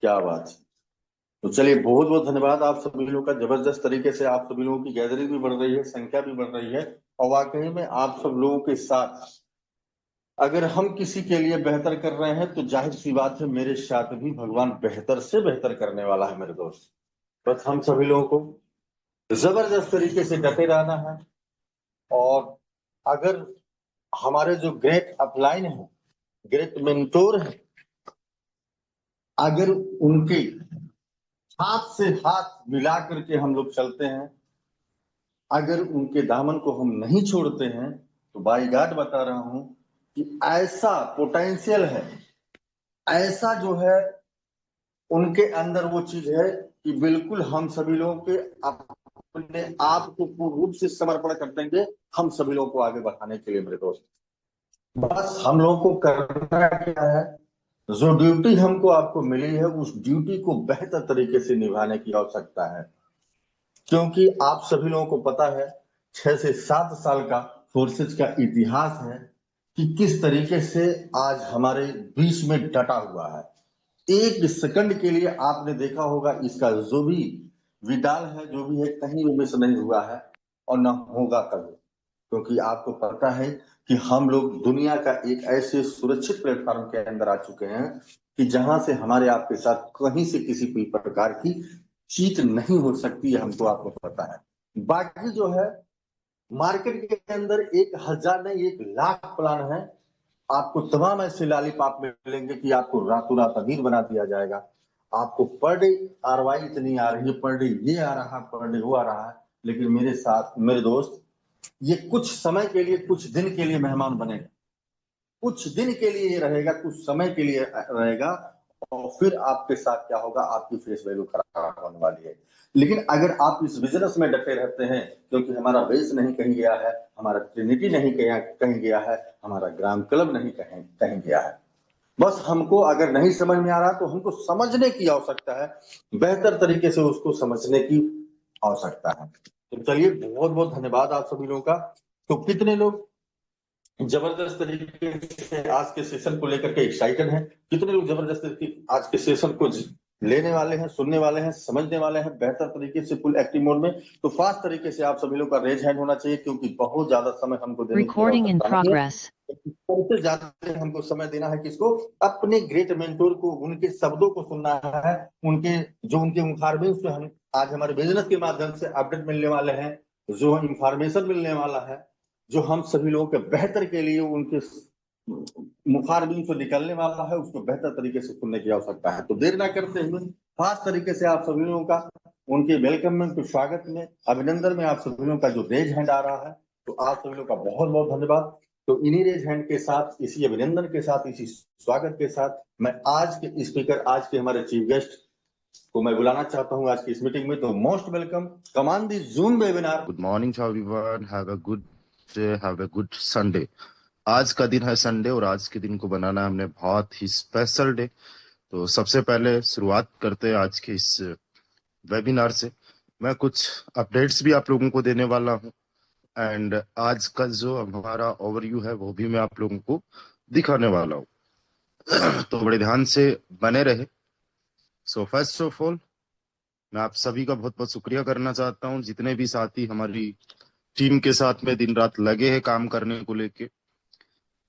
क्या बात है। तो चलिए, बहुत बहुत धन्यवाद आप सभी लोगों का। जबरदस्त तरीके से आप सभी लोगों की गैदरिंग भी बढ़ रही है, संख्या भी बढ़ रही है। और वाकई में आप सब लोगों के साथ अगर हम किसी के लिए बेहतर कर रहे हैं तो जाहिर सी बात है मेरे साथ भी भगवान बेहतर से बेहतर करने वाला है मेरे दोस्त। बस हम सभी लोगों को जबरदस्त तरीके से डटे रहना है। और अगर हमारे जो ग्रेट अपलाइन है, ग्रेट मेंटोर है, अगर उनके हाथ से हाथ मिला करके हम लोग चलते हैं, अगर उनके दामन को हम नहीं छोड़ते हैं, तो बाई गॉड बता रहा हूं कि ऐसा पोटेंशियल है, ऐसा जो है उनके अंदर वो चीज है कि बिल्कुल हम सभी लोगों के अपने आप को पूर्ण रूप से समर्पण कर देंगे हम सभी लोगों को आगे बढ़ाने के लिए मेरे दोस्त। बस हम लोगों को करना क्या है, जो ड्यूटी हमको आपको मिली है उस ड्यूटी को बेहतर तरीके से निभाने की आवश्यकता है। क्योंकि आप सभी लोगों को पता है 6 से 7 साल का फोर्सेज का इतिहास है कि किस तरीके से आज हमारे बीच में डटा हुआ है। एक सेकंड के लिए आपने देखा होगा इसका जो भी विडाल है, जो भी है, कहीं भी मिस नहीं हुआ है और न होगा कभी। क्योंकि आपको पता है कि हम लोग दुनिया का एक ऐसे सुरक्षित प्लेटफॉर्म के अंदर आ चुके हैं कि जहां से हमारे आपके साथ कहीं से किसी भी प्रकार की चीट नहीं हो सकती है, हमको आपको पता है। बाकी जो है मार्केट के अंदर 1,000 नहीं 1,00,000 प्लान है। आपको तमाम ऐसे लॉलीपॉप मिलेंगे कि आपको रातों रात अमीर बना दिया जाएगा। आपको पर डे आरवाई इतनी आ रही है, पर डे ये आ रहा है, पर डे वो आ रहा है। लेकिन मेरे साथ मेरे दोस्त, ये कुछ समय के लिए, कुछ दिन के लिए मेहमान बनेगा, कुछ दिन के लिए ये रहेगा, कुछ समय के लिए रहेगा। और फिर आपके साथ क्या होगा, आपकी फेस वैल्यू खराब होने वाली है। लेकिन अगर आप इस बिजनेस में डटे रहते हैं, क्योंकि हमारा बेस नहीं कहीं गया है, हमारा ट्रिनिटी नहीं कहीं गया है, हमारा ग्राम क्लब नहीं कहीं कहीं गया है। बस हमको अगर नहीं समझ में आ रहा तो हमको समझने की आवश्यकता है, बेहतर तरीके से उसको समझने की आवश्यकता है। तो चलिए, बहुत बहुत धन्यवाद आप सभी लोगों का। तो कितने लोग जबरदस्त तरीके से आज के सेशन को लेकर के एक्साइटेड हैं, कितने लोग जबरदस्त आज के सेशन को लेने वाले हैं, सुनने वाले हैं, समझने वाले हैं बेहतर तरीके से फुल एक्टिव मोड में। तो फास्ट तरीके से आप सभी लोग का रेज हैंड होना चाहिए, क्योंकि बहुत ज्यादा समय हमको देने की Recording in आवश्यकता नहीं है। progress. सबसे ज्यादा हमको समय देना है किसको, अपने ग्रेट मेंटोर को। उनके शब्दों को सुनना है, उनके जो उनके इंफॉर्मेशन से हम आज हमारे बिजनेस के माध्यम से अपडेट मिलने वाले हैं, जो इंफॉर्मेशन मिलने वाला है, जो हम सभी लोगों के बेहतर के लिए उनके मुखारबिन से निकलने वाला है, उसको बेहतर तरीके से सुनने की आवश्यकता है। तो देर ना करते हुए खास तरीके से आप सभी लोगों का उनके वेलकम में, उनके स्वागत में, अभिनंदन में आप सभी लोगों का जो रेज हैंड आ रहा है, तो आप सभी लोगों का बहुत बहुत धन्यवाद। तो इन्हीं रेज हैंड के साथ, इसी अभिनंदन के साथ, इसी स्वागत के साथ मैं आज के स्पीकर, आज के हमारे चीफ गेस्ट को मैं बुलाना चाहता हूं आज की इस मीटिंग में। तो most welcome, come on the Zoom webinar. Good morning to everyone, have a good day, have a good Sunday. आज का दिन है संडे और आज के दिन को बनाना हमने बहुत ही स्पेशल डे। तो सबसे पहले शुरुआत करते हैं आज के इस वेबिनार से। मैं कुछ अपडेट्स भी आप लोगों को देने वाला हूं एंड आज का जो हमारा ओवरव्यू है वो भी मैं आप लोगों को दिखाने वाला हूं। तो बड़े ध्यान से बने रहे। सो फर्स्ट ऑफ ऑल मैं आप सभी का बहुत बहुत शुक्रिया करना चाहता हूं, जितने भी साथी हमारी टीम के साथ में दिन रात लगे हैं काम करने को लेके।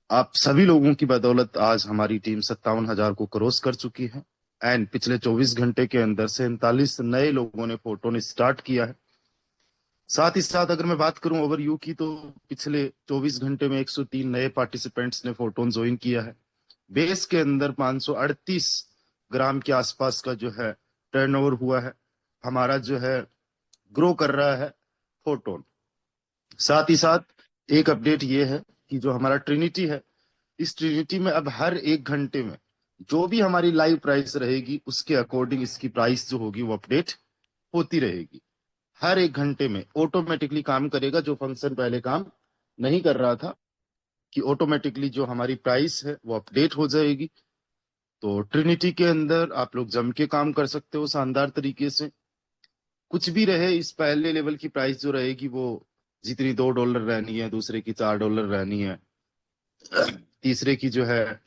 आप सभी लोगों की बदौलत आज हमारी टीम 57,000 को क्रॉस कर चुकी है एंड पिछले 24 घंटे के अंदर 47 नए लोगों ने फोटोन स्टार्ट किया है। साथ ही साथ अगर मैं बात करूं ओवरव्यू की, तो पिछले 24 घंटे में 103 नए पार्टिसिपेंट्स ने फोटोन ज्वाइन किया है। बेस के अंदर 538 ग्राम के आसपास का जो है टर्नओवर हुआ है। हमारा जो है ग्रो कर रहा है फोटोन। साथ ही साथ एक अपडेट ये है कि जो हमारा ट्रिनिटी है, इस ट्रिनिटी में अब हर 1 घंटे में जो भी हमारी लाइव प्राइस रहेगी उसके अकॉर्डिंग इसकी प्राइस जो होगी वो अपडेट होती रहेगी। हर 1 घंटे में ऑटोमेटिकली काम करेगा, जो फंक्शन पहले काम नहीं कर रहा था कि ऑटोमेटिकली जो हमारी प्राइस है वो अपडेट हो जाएगी। तो ट्रिनिटी के अंदर आप लोग जम के काम कर सकते हो शानदार तरीके से। कुछ भी रहे, इस पहले लेवल की प्राइस जो रहेगी वो जितनी $2 रहनी है, दूसरे की $4 रहनी है, तीसरे की जो है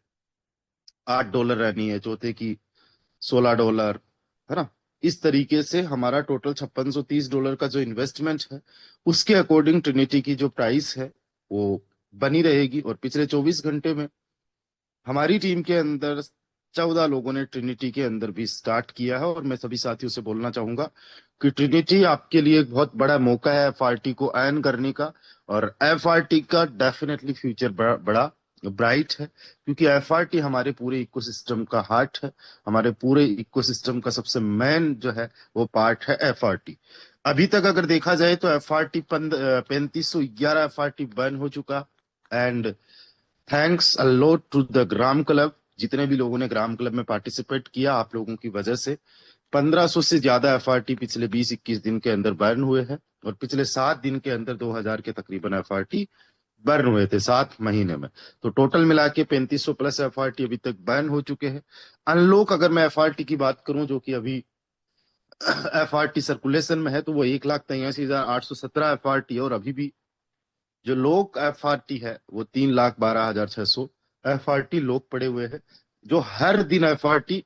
$8 रहनी है, चौथे की $16, है ना। इस तरीके से हमारा टोटल $5630 का जो इन्वेस्टमेंट है, उसके अकॉर्डिंग ट्रिनिटी की जो प्राइस है वो बनी रहेगी। और पिछले 24 घंटे में हमारी टीम के अंदर 14 लोगों ने ट्रिनिटी के अंदर भी स्टार्ट किया है। और मैं सभी साथियों से बोलना चाहूंगा कि ट्रिनिटी आपके लिए एक बहुत बड़ा मौका है एफआरटी को अर्न करने का। और एफआरटी का डेफिनेटली फ्यूचर बड़ा ब्राइट है, क्योंकि एफआरटी हमारे पूरे इकोसिस्टम का हार्ट है। हमारे पूरे इकोसिस्टम का सबसे मेन जो है वो पार्ट है एफआरटी। अभी तक अगर देखा जाए तो एफआरटी 3511 बर्न हो चुका। And thanks a lot to the gram club, जितने भी लोगों ने ग्राम क्लब में पार्टिसिपेट किया, आप लोगों की वजह से 1500 से ज्यादा एफआरटी पिछले 20-21 दिन के अंदर बर्न हुए हैं। और पिछले 7 दिन के अंदर 2000 के तकरीबन एफआरटी बर्न हुए थे 7 महीने में। तो टोटल मिला के 3500 प्लस एफआरटी अभी तक बर्न हो चुके हैं। अनलॉक अगर मैं एफआरटी की बात करूं, जो कि अभी एफआरटी सर्कुलेशन में है, तो वो 1,83,817 एफआरटी है। और अभी भी जो लोग एफआरटी है वो 3,12,600 एफआरटी लोग पड़े हुए हैं, जो हर दिन एफआरटी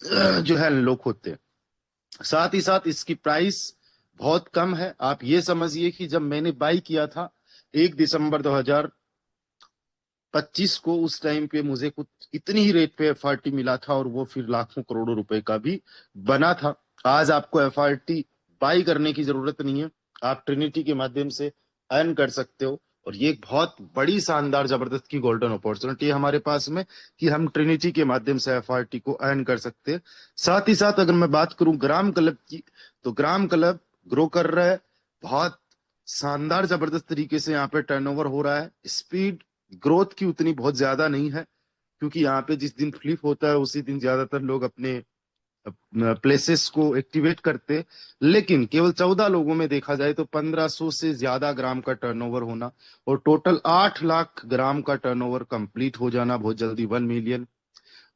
जो है अनलॉक होते हैं। साथ ही साथ इसकी प्राइस बहुत कम है। आप ये समझिए कि जब मैंने बाई किया था 1 दिसंबर 2025 को, उस टाइम पे मुझे कुछ इतनी ही रेट पे एफआरटी मिला था, और वो फिर लाखों करोड़ों रुपए का भी बना था। आज आपको एफआरटी बाई करने की जरूरत नहीं है, आप ट्रिनिटी के माध्यम से अर्न कर सकते हो। और ये एक बहुत बड़ी शानदार जबरदस्त की गोल्डन अपॉर्चुनिटी है हमारे पास में, कि हम ट्रिनिटी के माध्यम से एफआरटी को अर्न कर सकते हैं। साथ ही साथ अगर मैं बात करूं ग्राम क्लब की, तो ग्राम क्लब ग्रो कर रहा है बहुत शानदार जबरदस्त तरीके से। यहाँ पे टर्नओवर हो रहा है, स्पीड ग्रोथ की उतनी बहुत ज्यादा नहीं है, क्योंकि यहाँ पे जिस दिन फ्लिप होता है उसी दिन ज्यादातर लोग अपने प्लेसेस को एक्टिवेट करते। लेकिन केवल 14 लोगों में देखा जाए तो 1500 से ज्यादा ग्राम का टर्नओवर होना, और टोटल 8 लाख ग्राम का टर्नओवर कंप्लीट हो जाना, बहुत जल्दी 1 मिलियन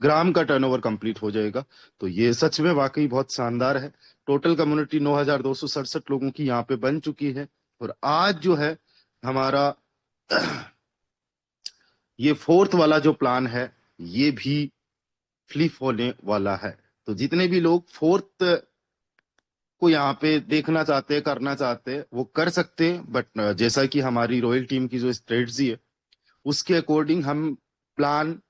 ग्राम का टर्नओवर कंप्लीट हो जाएगा। तो ये सच में वाकई बहुत शानदार है। टोटल कम्युनिटी 9,267 लोगों की यहाँ पे बन चुकी है। और आज जो है हमारा ये फोर्थ वाला जो प्लान है, ये भी फ्लिप होने वाला है। तो जितने भी लोग फोर्थ को यहाँ पे देखना चाहते हैं, करना चाहते हैं, वो कर सकते हैं। बट जैसा कि हमारी रॉयल टीम की जो स्ट्रेटजी है, उसके अकॉर्डिंग हम प्लान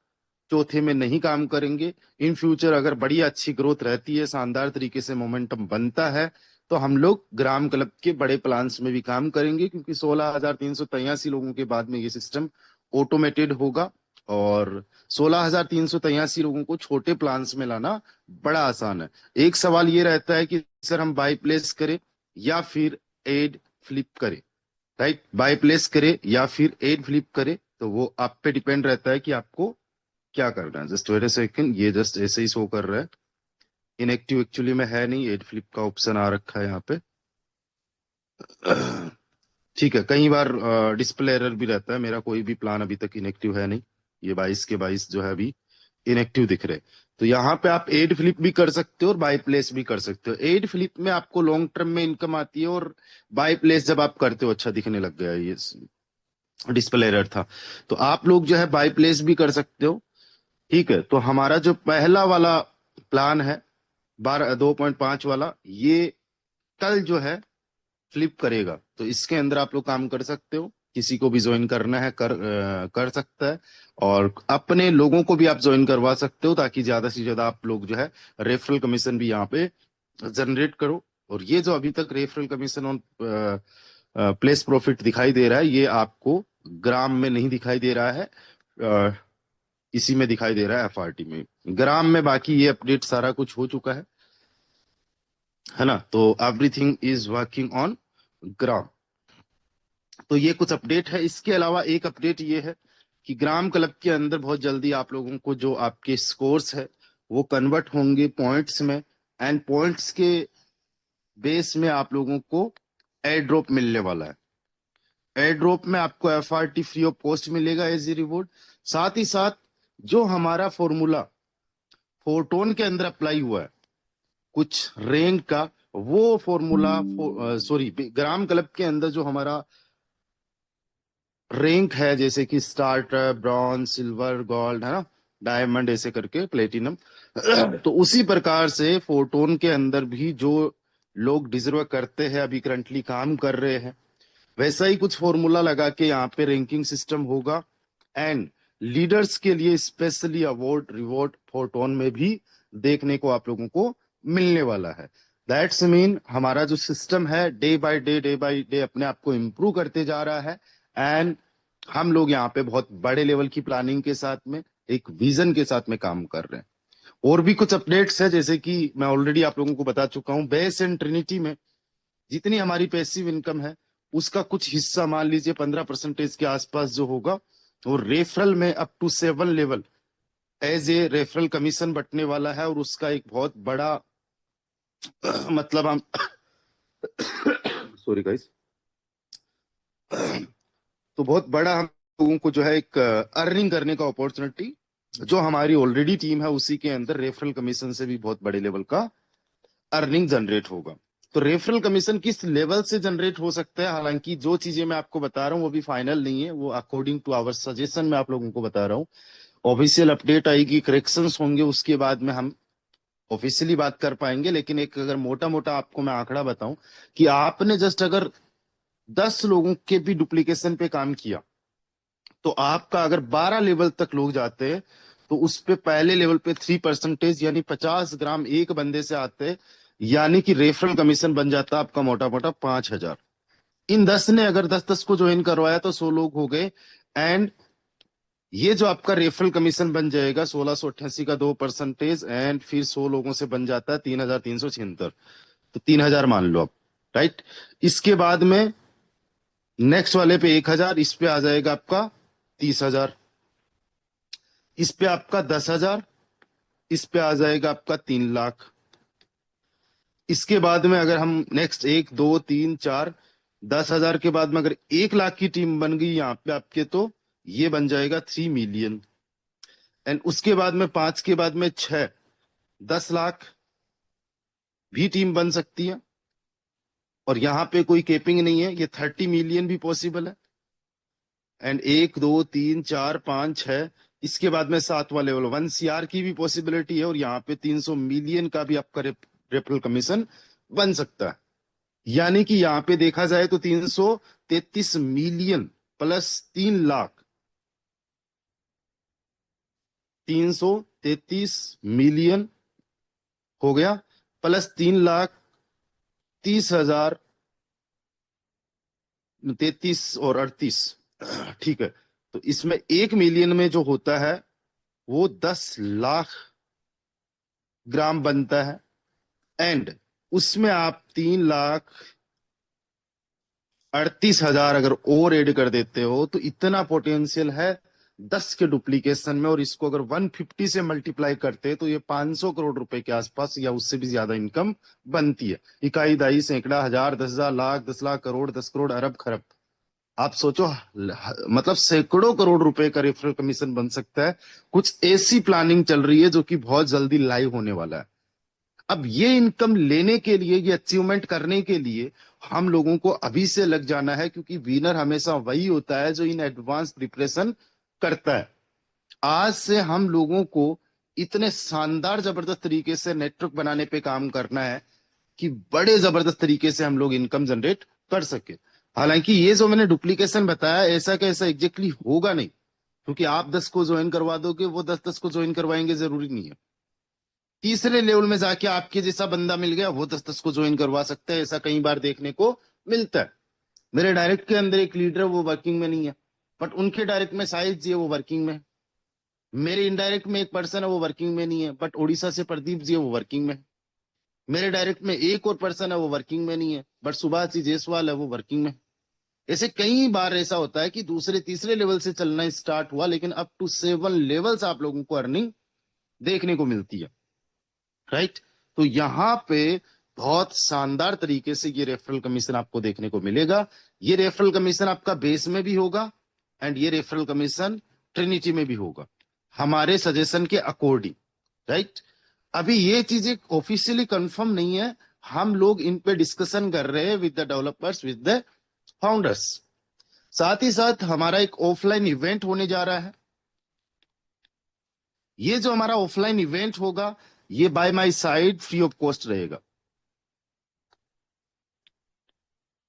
चौथे में नहीं काम करेंगे। इन फ्यूचर अगर बड़ी अच्छी ग्रोथ रहती है, शानदार तरीके से मोमेंटम बनता है, तो हम लोग ग्राम क्लब के बड़े प्लान्स में भी काम करेंगे, क्योंकि 16,383 लोगों के बाद में ये सिस्टम ऑटोमेटेड होगा। और 16,383 लोगों को छोटे प्लान्स में लाना बड़ा आसान है। एक सवाल ये रहता है कि सर हम बाई प्लेस करें या फिर एड फ्लिप करें, राइट। बाई प्लेस करें या फिर एड फ्लिप करें, तो वो आप पे डिपेंड रहता है कि आपको क्या करना है। जस्ट वेट अ सेकंड, ये जस्ट ऐसे ही शो कर रहा है, इनएक्टिव एक्चुअली में है नहीं, एड फ्लिप का ऑप्शन आ रखा है यहाँ पे। ठीक है, कई बार डिस्प्ले एरर भी रहता है। मेरा कोई भी प्लान अभी तक इनएक्टिव है नहीं, ये 22 के 22 जो है अभी इनएक्टिव दिख रहे। तो यहाँ पे आप एड फ्लिप भी कर सकते हो और बाई प्लेस भी कर सकते हो। एड फ्लिप में आपको लॉन्ग टर्म में इनकम आती है, और बाई प्लेस जब आप करते हो, अच्छा दिखने लग गया ये डिस्प्ले एरर था, तो आप लोग जो है बाई प्लेस भी कर सकते हो। ठीक है, तो हमारा जो पहला वाला प्लान है 2.5 वाला, ये कल जो है फ्लिप करेगा। तो इसके अंदर आप लोग काम कर सकते हो, किसी को भी ज्वाइन करना है कर सकता है। और अपने लोगों को भी आप ज्वाइन करवा सकते हो, ताकि ज्यादा से ज्यादा आप लोग जो है रेफरल कमीशन भी यहाँ पे जनरेट करो। और ये जो अभी तक referral commission on place profit दिखाई दे रहा है, ये आपको ग्राम में नहीं दिखाई दे रहा है, इसी में दिखाई दे रहा है एफआरटी में। ग्राम में बाकी ये अपडेट सारा कुछ हो चुका है ना। तो एवरीथिंग इज वर्किंग ऑन ग्राम। तो ये कुछ अपडेट है। इसके अलावा एक अपडेट ये है कि ग्राम क्लब के अंदर बहुत जल्दी आप लोगों को जो आपके स्कोर्स है वो कन्वर्ट होंगे पॉइंट्स में। एंड पॉइंट्स के बेस में आप लोगों को एयर ड्रॉप मिलने वाला है। एयर ड्रॉप में आपको एफआरटी फ्री ऑफ कॉस्ट मिलेगा एज ए रिवॉर्ड। साथ ही साथ जो हमारा फॉर्मूला फोरटोन के अंदर अप्लाई हुआ है कुछ रैंक का, वो फॉर्मूला सॉरी ग्राम क्लब के अंदर जो हमारा रैंक है, जैसे कि स्टार्टर, ब्रॉन्ज, सिल्वर, गोल्ड, है ना, डायमंड ऐसे करके प्लेटिनम। तो उसी प्रकार से फोटोन के अंदर भी जो लोग डिजर्व करते हैं, अभी करंटली काम कर रहे हैं, वैसा ही कुछ फॉर्मूला लगा के यहाँ पे रैंकिंग सिस्टम होगा। एंड लीडर्स के लिए स्पेशली अवार्ड रिवॉर्ड फोटोन में भी देखने को आप लोगों को मिलने वाला है। दैट्स मीन हमारा जो सिस्टम है डे बाय डे अपने आप को इम्प्रूव करते जा रहा है। एंड हम लोग यहाँ पे बहुत बड़े लेवल की प्लानिंग के साथ में, एक विजन के साथ में काम कर रहे हैं। और भी कुछ अपडेट्स है, जैसे कि मैं ऑलरेडी आप लोगों को बता चुका हूँ, बेस एंड ट्रिनिटी में जितनी हमारी पैसिव इनकम है उसका कुछ हिस्सा, मान लीजिए 15% के आसपास जो होगा, वो रेफरल में up to 7 level as a referral commission बटने वाला है। और उसका एक बहुत बड़ा मतलब हम सॉरी गाइस, तो बहुत बड़ा हम लोगों को जो है एक अर्निंग करने का अपॉर्चुनिटी जो हमारी ऑलरेडी टीम है उसी के अंदर रेफरल कमीशन से भी बहुत बड़े लेवल का अर्निंग जनरेट होगा। तो रेफरल कमीशन किस लेवल से जनरेट हो सकता है, हालांकि जो चीजें मैं आपको बता रहा हूँ वो भी फाइनल नहीं है, वो अकॉर्डिंग टू आवर सजेशन मैं आप लोगों को बता रहा हूँ। ऑफिशियल अपडेट आएगी, करेक्शंस होंगे, उसके बाद में हम ऑफिशियली बात कर पाएंगे। लेकिन एक अगर मोटा मोटा आपको मैं आंकड़ा बताऊं कि आपने जस्ट अगर 10 लोगों के भी डुप्लीकेशन पे काम किया तो आपका अगर 12 लेवल तक लोग जाते हैं तो उस पे पहले लेवल पे 3% यानी 50 ग्राम एक बंदे से आते हैं, यानी कि रेफरल कमीशन बन जाता आपका मोटा मोटा 5,000। इन 10 ने अगर 10-10 को ज्वाइन करवाया तो 100 लोग हो गए। एंड ये जो आपका रेफरल कमीशन बन जाएगा 1688 का 2%, एंड फिर 100 लोगों से बन जाता है 3,376। तो 3,000 मान लो आप, राइट। इसके बाद में नेक्स्ट वाले पे 1,000, इस पे आ जाएगा आपका 30,000, इस पे आपका 10,000, इस पे आ जाएगा आपका 3 लाख। इसके बाद में अगर हम नेक्स्ट 1 2 3 4 10,000 के बाद में अगर 1 लाख की टीम बन गई यहाँ पे आपके, तो ये बन जाएगा 3 मिलियन। एंड उसके बाद में 5 के बाद में 6, 10 लाख भी टीम बन सकती है। और यहाँ पे कोई केपिंग नहीं है, ये 30 मिलियन भी पॉसिबल है। एंड 1 2 3 4 5 6, इसके बाद में 7वां लेवल 1 CR की भी पॉसिबिलिटी है। और यहाँ पे 300 मिलियन का भी आपका रेफरल कमीशन बन सकता है। यानी कि यहाँ पे देखा जाए तो 333 मिलियन प्लस 3 लाख, 333 मिलियन हो गया, प्लस 3,30,000, 33 और 38, ठीक है। तो इसमें 1 मिलियन में जो होता है वो 10 लाख ग्राम बनता है। एंड उसमें आप 3,38,000 अगर और ऐड कर देते हो तो इतना पोटेंशियल है 10 के डुप्लीकेशन में। और इसको अगर 150 से मल्टीप्लाई करते हैं तो ये 500 करोड़ रुपए के आसपास या उससे भी ज्यादा इनकम बनती है। इकाई, दाई, सैकड़ा, हजार, 10,000, लाख, 10 लाख, करोड़, 10 करोड़, अरब, खरब। आप सोचो, मतलब सैकड़ों करोड़ रुपए का रेफरल कमीशन बन सकता है। कुछ ऐसी प्लानिंग चल रही है जो कि बहुत जल्दी लाइव होने वाला है। अब ये इनकम लेने के लिए, ये अचीवमेंट करने के लिए हम लोगों को अभी से लग जाना है, क्योंकि विनर हमेशा वही होता है जो इन एडवांस प्रिपरेशन करता है। आज से हम लोगों को इतने शानदार जबरदस्त तरीके से नेटवर्क बनाने पे काम करना है कि बड़े जबरदस्त तरीके से हम लोग इनकम जनरेट कर सके। हालांकि ये जो मैंने डुप्लीकेशन बताया ऐसा का ऐसा एग्जैक्टली होगा नहीं, क्योंकि आप 10 को ज्वाइन करवा दोगे, वो 10-10 को ज्वाइन करवाएंगे, जरूरी नहीं है। तीसरे लेवल में जाके आपके जैसा बंदा मिल गया, वो 10-10 को ज्वाइन करवा सकता है। ऐसा कई बार देखने को मिलता है। मेरे डायरेक्ट के अंदर एक लीडर है, वो वर्किंग में नहीं है, बट उनके डायरेक्ट में साहिल जी है, वो वर्किंग में है। मेरे इनडायरेक्ट में एक पर्सन है, वो वर्किंग में नहीं है, बट उड़ीसा से प्रदीप जी है, वो वर्किंग में है। मेरे डायरेक्ट में एक और पर्सन है, वो वर्किंग में नहीं है, बट सुभाष जी जायसवाल है, वो वर्किंग में है। ऐसे कई बार ऐसा होता है कि दूसरे तीसरे लेवल से चलना स्टार्ट हुआ, लेकिन अप टू 7 लेवल्स आप लोगों को अर्निंग देखने को मिलती है, राइट। तो यहाँ पे बहुत शानदार तरीके से ये रेफरल कमीशन आपको देखने को मिलेगा। ये रेफरल कमीशन आपका बेस में भी होगा एंड ये रेफरल कमीशन ट्रिनिटी में भी होगा, हमारे सजेशन के अकॉर्डिंग, राइट। अभी ये चीजें ऑफिशियली कंफर्म नहीं है, हम लोग इन पे डिस्कशन कर रहे हैं with the developers, with the founders. साथ ही साथ हमारा एक ऑफलाइन इवेंट होने जा रहा है। ये जो हमारा ऑफलाइन इवेंट होगा, ये bye my side free of cost रहेगा।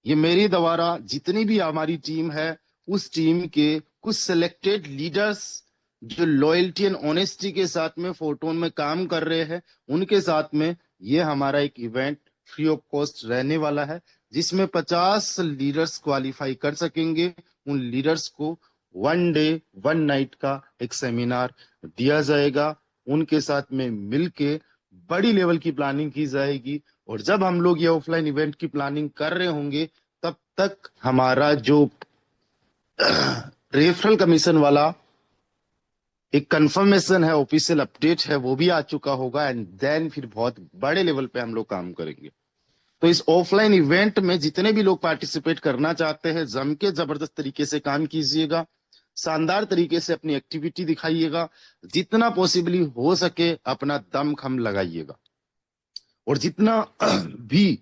ये मेरे द्वारा जितनी भी हमारी टीम है, उस टीम के कुछ सिलेक्टेड लीडर्स जो लॉयल्टी एंड ऑनेस्टी के साथ में फोटोन में काम कर रहे हैं, उनके साथ में ये हमारा एक इवेंट फ्री ऑफ कॉस्ट रहने वाला है, जिसमें 50 लीडर्स क्वालिफाई कर सकेंगे। उन लीडर्स को 1 डे 1 नाइट का एक सेमिनार दिया जाएगा, उनके साथ में मिलके बड़ी लेवल की प्लानिंग की जाएगी। और जब हम लोग ये ऑफलाइन इवेंट की प्लानिंग कर रहे होंगे, तब तक हमारा जो रेफरल कमीशन वाला एक कंफर्मेशन है, ऑफिशियल अपडेट है, वो भी आ चुका होगा। एंड देन फिर बहुत बड़े लेवल पे हम लोग काम करेंगे। तो इस ऑफलाइन इवेंट में जितने भी लोग पार्टिसिपेट करना चाहते हैं, जम के जबरदस्त तरीके से काम कीजिएगा, शानदार तरीके से अपनी एक्टिविटी दिखाइएगा, जितना पॉसिबली हो सके अपना दम खम लगाइएगा। और भी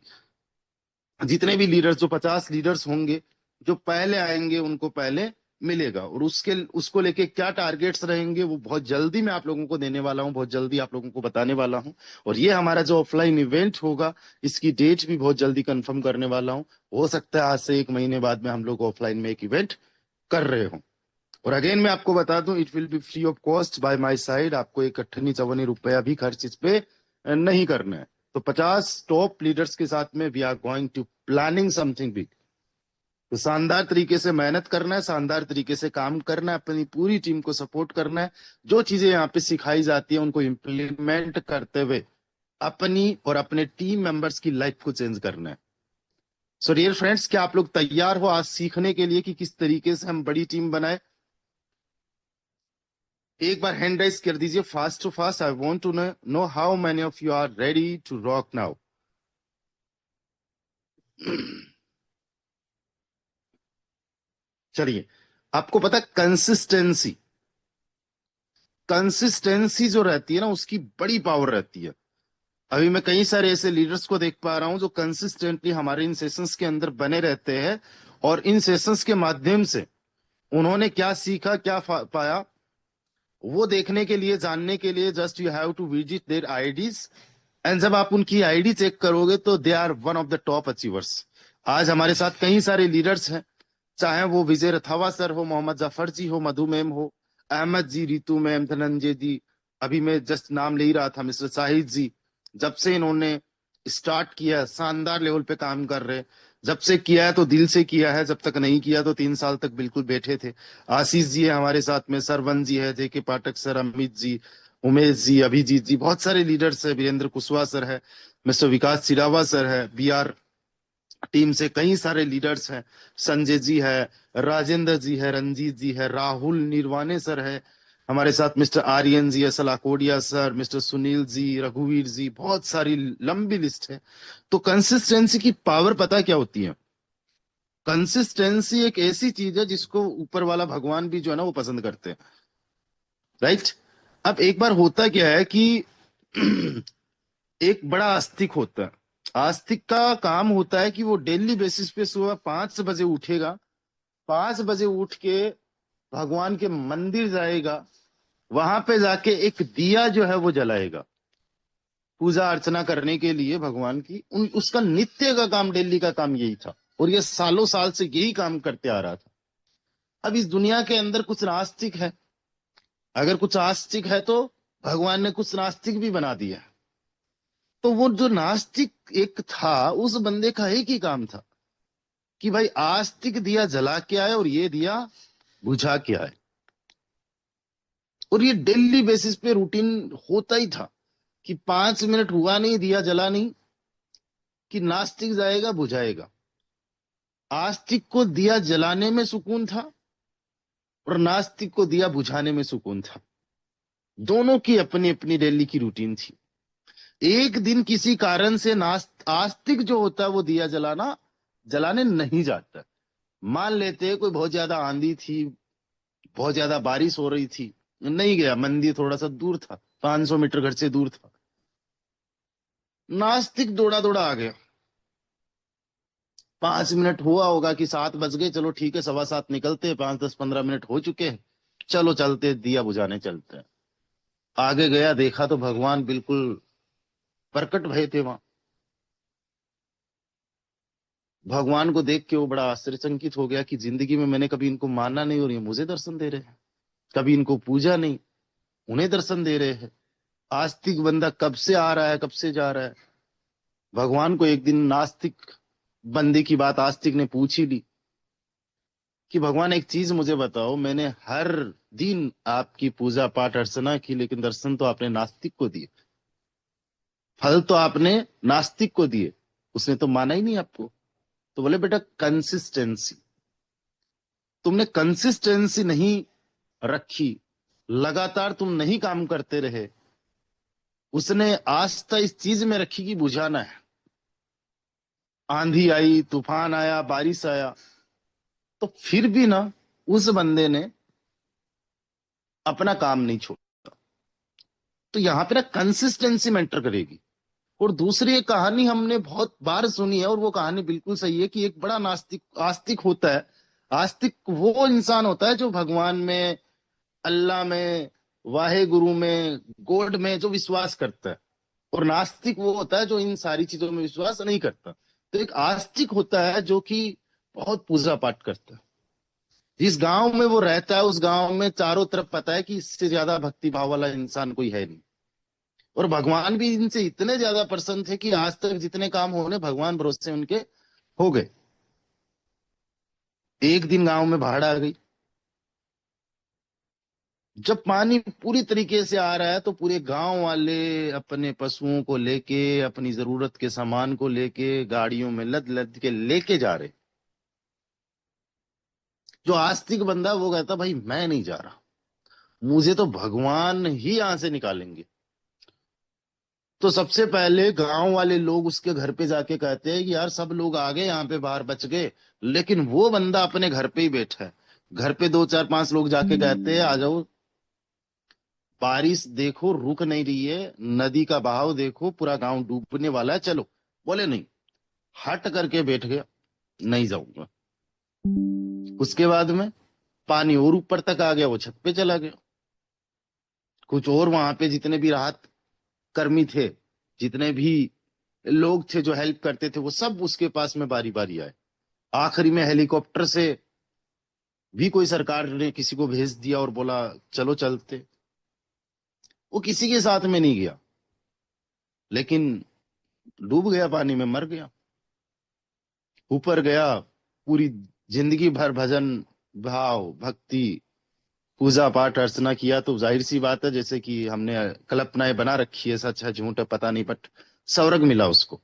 जितने भी लीडर्स, जो 50 लीडर्स होंगे जो पहले आएंगे, उनको पहले मिलेगा। और उसको लेके क्या टारगेट्स रहेंगे, वो बहुत जल्दी मैं आप लोगों को देने वाला हूं, बहुत जल्दी आप लोगों को बताने वाला हूं। और ये हमारा जो ऑफलाइन इवेंट होगा, इसकी डेट भी बहुत जल्दी कंफर्म करने वाला हूं। हो सकता है आज से 1 महीने बाद में हम लोग ऑफलाइन में एक इवेंट कर रहे हो। और अगेन मैं आपको बता दूं, it will be free of cost by my side. आपको एक अट्ठन्नी चवन्नी रुपया भी खर्च इस पे नहीं करना है। तो 50 टॉप लीडर्स के साथ में we are going to planning something big. तो शानदार तरीके से मेहनत करना है, शानदार तरीके से काम करना है, अपनी पूरी टीम को सपोर्ट करना है। जो चीजें यहाँ पे सिखाई जाती है, उनको इम्प्लीमेंट करते हुए अपनी और अपने टीम मेंबर्स की लाइफ को चेंज करना है। सो डियर फ्रेंड्स, क्या आप लोग तैयार हो आज सीखने के लिए कि किस तरीके से हम बड़ी टीम बनाए? एक बार हैंड राइज कर दीजिए fast to fast. I want to know how many of you are ready to rock now. चलिए, आपको पता कंसिस्टेंसी, कंसिस्टेंसी जो रहती है ना, उसकी बड़ी पावर रहती है। अभी मैं कई सारे ऐसे लीडर्स को देख पा रहा हूं जो कंसिस्टेंटली हमारे इन सेशंस के अंदर बने रहते हैं। और इन सेशंस के माध्यम से उन्होंने क्या सीखा, क्या पाया, वो देखने के लिए, जानने के लिए just you have to visit their IDs. And जब आप उनकी आईडी चेक करोगे तो they are one of the top achievers. आज हमारे साथ कई सारे लीडर्स हैं, चाहे वो विजय रथावा सर हो, मोहम्मद जफर जी हो, मधु मैम हो, अहमद जी, रितु मैम, धनंजय जी, अभी मैं जस्ट नाम ले ही रहा था, मिस्टर शाहिद जी। जब से इन्होंने स्टार्ट किया, शानदार लेवल पे काम कर रहे। जब से किया है तो दिल से किया है, जब तक नहीं किया तो 3 साल तक बिल्कुल बैठे थे। आशीष जी है हमारे साथ में, सरवन जी है, जेके पाठक सर, अमित जी, उमेश जी, अभिजीत जी, बहुत सारे लीडर्स है, वीरेंद्र कुशवाहा सर है, मिस्टर विकास चिरावा सर है, बी आर टीम से कई सारे लीडर्स हैं, संजय जी है, राजेंद्र जी है, रंजीत जी है, राहुल निर्वाणे सर है हमारे साथ, मिस्टर आर्यन जी, असल आकोडिया सर, मिस्टर सुनील जी, रघुवीर जी, बहुत सारी लंबी लिस्ट है। तो कंसिस्टेंसी की पावर पता क्या होती है? कंसिस्टेंसी एक ऐसी चीज है जिसको ऊपर वाला भगवान भी जो है ना, वो पसंद करते हैं, राइट? अब एक बार होता क्या है कि एक बड़ा आस्तिक होता है। आस्तिक का काम होता है कि वो डेली बेसिस पे सुबह 5 बजे उठेगा, 5 बजे उठ के भगवान के मंदिर जाएगा, वहां पे जाके एक दिया जो है वो जलाएगा, पूजा अर्चना करने के लिए भगवान की। उसका नित्य का काम, डेली का काम यही था। और ये सालों साल से यही काम करते आ रहा था। अब इस दुनिया के अंदर कुछ नास्तिक है, अगर कुछ आस्तिक है तो भगवान ने कुछ नास्तिक भी बना दिया। तो वो जो नास्तिक एक था, उस बंदे का एक ही काम था कि भाई आस्तिक दिया जला के आए और ये दिया बुझा के आए। और ये डेली बेसिस पे रूटीन होता ही था कि 5 मिनट हुआ नहीं, दिया जला नहीं, कि नास्तिक जाएगा बुझाएगा। आस्तिक को दिया जलाने में सुकून था और नास्तिक को दिया बुझाने में सुकून था। दोनों की अपनी अपनी डेली की रूटीन थी। एक दिन किसी कारण से आस्तिक जो होता है वो दिया जलाने नहीं जाता। मान लेते हैं कोई बहुत ज्यादा आंधी थी, बहुत ज्यादा बारिश हो रही थी, नहीं गया, मंदिर थोड़ा सा दूर था, 500 मीटर घर से दूर था। नास्तिक दौड़ा दौड़ा आ गया। 5 मिनट हुआ होगा कि 7 बज गए, चलो ठीक है, 7:15 निकलते हैं, 5, 10, 15 मिनट हो चुके हैं, चलो चलते दिया बुझाने चलते हैं। आगे गया, देखा तो भगवान बिल्कुल प्रकट भय थे वहां। भगवान को देख के वो बड़ा आश्चर्यचकित हो गया कि जिंदगी में मैंने कभी इनको माना नहीं और ये मुझे दर्शन दे रहे हैं। कभी इनको पूजा नहीं, उन्हें दर्शन दे रहे हैं। आस्तिक बंदा कब से आ रहा है, कब से जा रहा है। भगवान को एक दिन नास्तिक बंदे की बात आस्तिक ने पूछ ही ली कि भगवान एक चीज मुझे बताओ, मैंने हर दिन आपकी पूजा पाठ अर्चना की, लेकिन दर्शन तो आपने नास्तिक को दिए, फल तो आपने नास्तिक को दिए, उसने तो माना ही नहीं आपको। तो बोले बेटा कंसिस्टेंसी, तुमने कंसिस्टेंसी नहीं रखी, लगातार तुम नहीं काम करते रहे। उसने आस्था इस चीज में रखी कि बुझाना है। आंधी आई, तूफान आया, बारिश आया, तो फिर भी ना उस बंदे ने अपना काम नहीं छोड़ा। तो यहां पे ना कंसिस्टेंसी मैटर करेगी। और दूसरी एक कहानी हमने बहुत बार सुनी है, और वो कहानी बिल्कुल सही है कि एक बड़ा नास्तिक आस्तिक होता है। आस्तिक वो इंसान होता है जो भगवान में, अल्लाह में, वाहे गुरु में, गॉड में जो विश्वास करता है। और नास्तिक वो होता है जो इन सारी चीजों में विश्वास नहीं करता। तो एक आस्तिक होता है जो कि बहुत पूजा पाठ करता है। जिस गांव में वो रहता है उस गांव में चारों तरफ पता है कि इससे ज्यादा भक्ति भाव वाला इंसान कोई है नहीं। और भगवान भी इनसे इतने ज्यादा प्रसन्न थे कि आज तक जितने काम होने भगवान भरोसे उनके हो गए। एक दिन गांव में बाढ़ आ गई। जब पानी पूरी तरीके से आ रहा है तो पूरे गांव वाले अपने पशुओं को लेके, अपनी जरूरत के सामान को लेके गाड़ियों में लद लद के लेके जा रहे। जो आस्तिक बंदा वो कहता भाई मैं नहीं जा रहा, मुझे तो भगवान ही यहां से निकालेंगे। तो सबसे पहले गांव वाले लोग उसके घर पे जाके कहते हैं कि यार सब लोग आ गए, यहाँ पे बाहर बच गए, लेकिन वो बंदा अपने घर पे ही बैठा है। घर पे दो चार पांच लोग जाके कहते हैं आ जाओ, बारिश देखो रुक नहीं रही है, नदी का बहाव देखो, पूरा गांव डूबने वाला है, चलो। बोले नहीं, हट करके बैठ गया, नहीं जाऊंगा। उसके बाद में पानी और ऊपर तक आ गया, वो छत पे चला गया। कुछ और वहां पे जितने भी राहत कर्मी थे, जितने भी लोग थे जो हेल्प करते थे, वो सब उसके पास में बारी बारी आए। आखिरी में हेलीकॉप्टर से भी कोई सरकार ने किसी को भेज दिया और बोला चलो चलते। वो किसी के साथ में नहीं गया, लेकिन डूब गया, पानी में मर गया। ऊपर गया, पूरी जिंदगी भर भजन भाव भक्ति पूजा पाठ अर्चना किया, तो जाहिर सी बात है जैसे कि हमने कल्पनाएं बना रखी है, सच है झूठ है पता नहीं, बट स्वर्ग मिला उसको।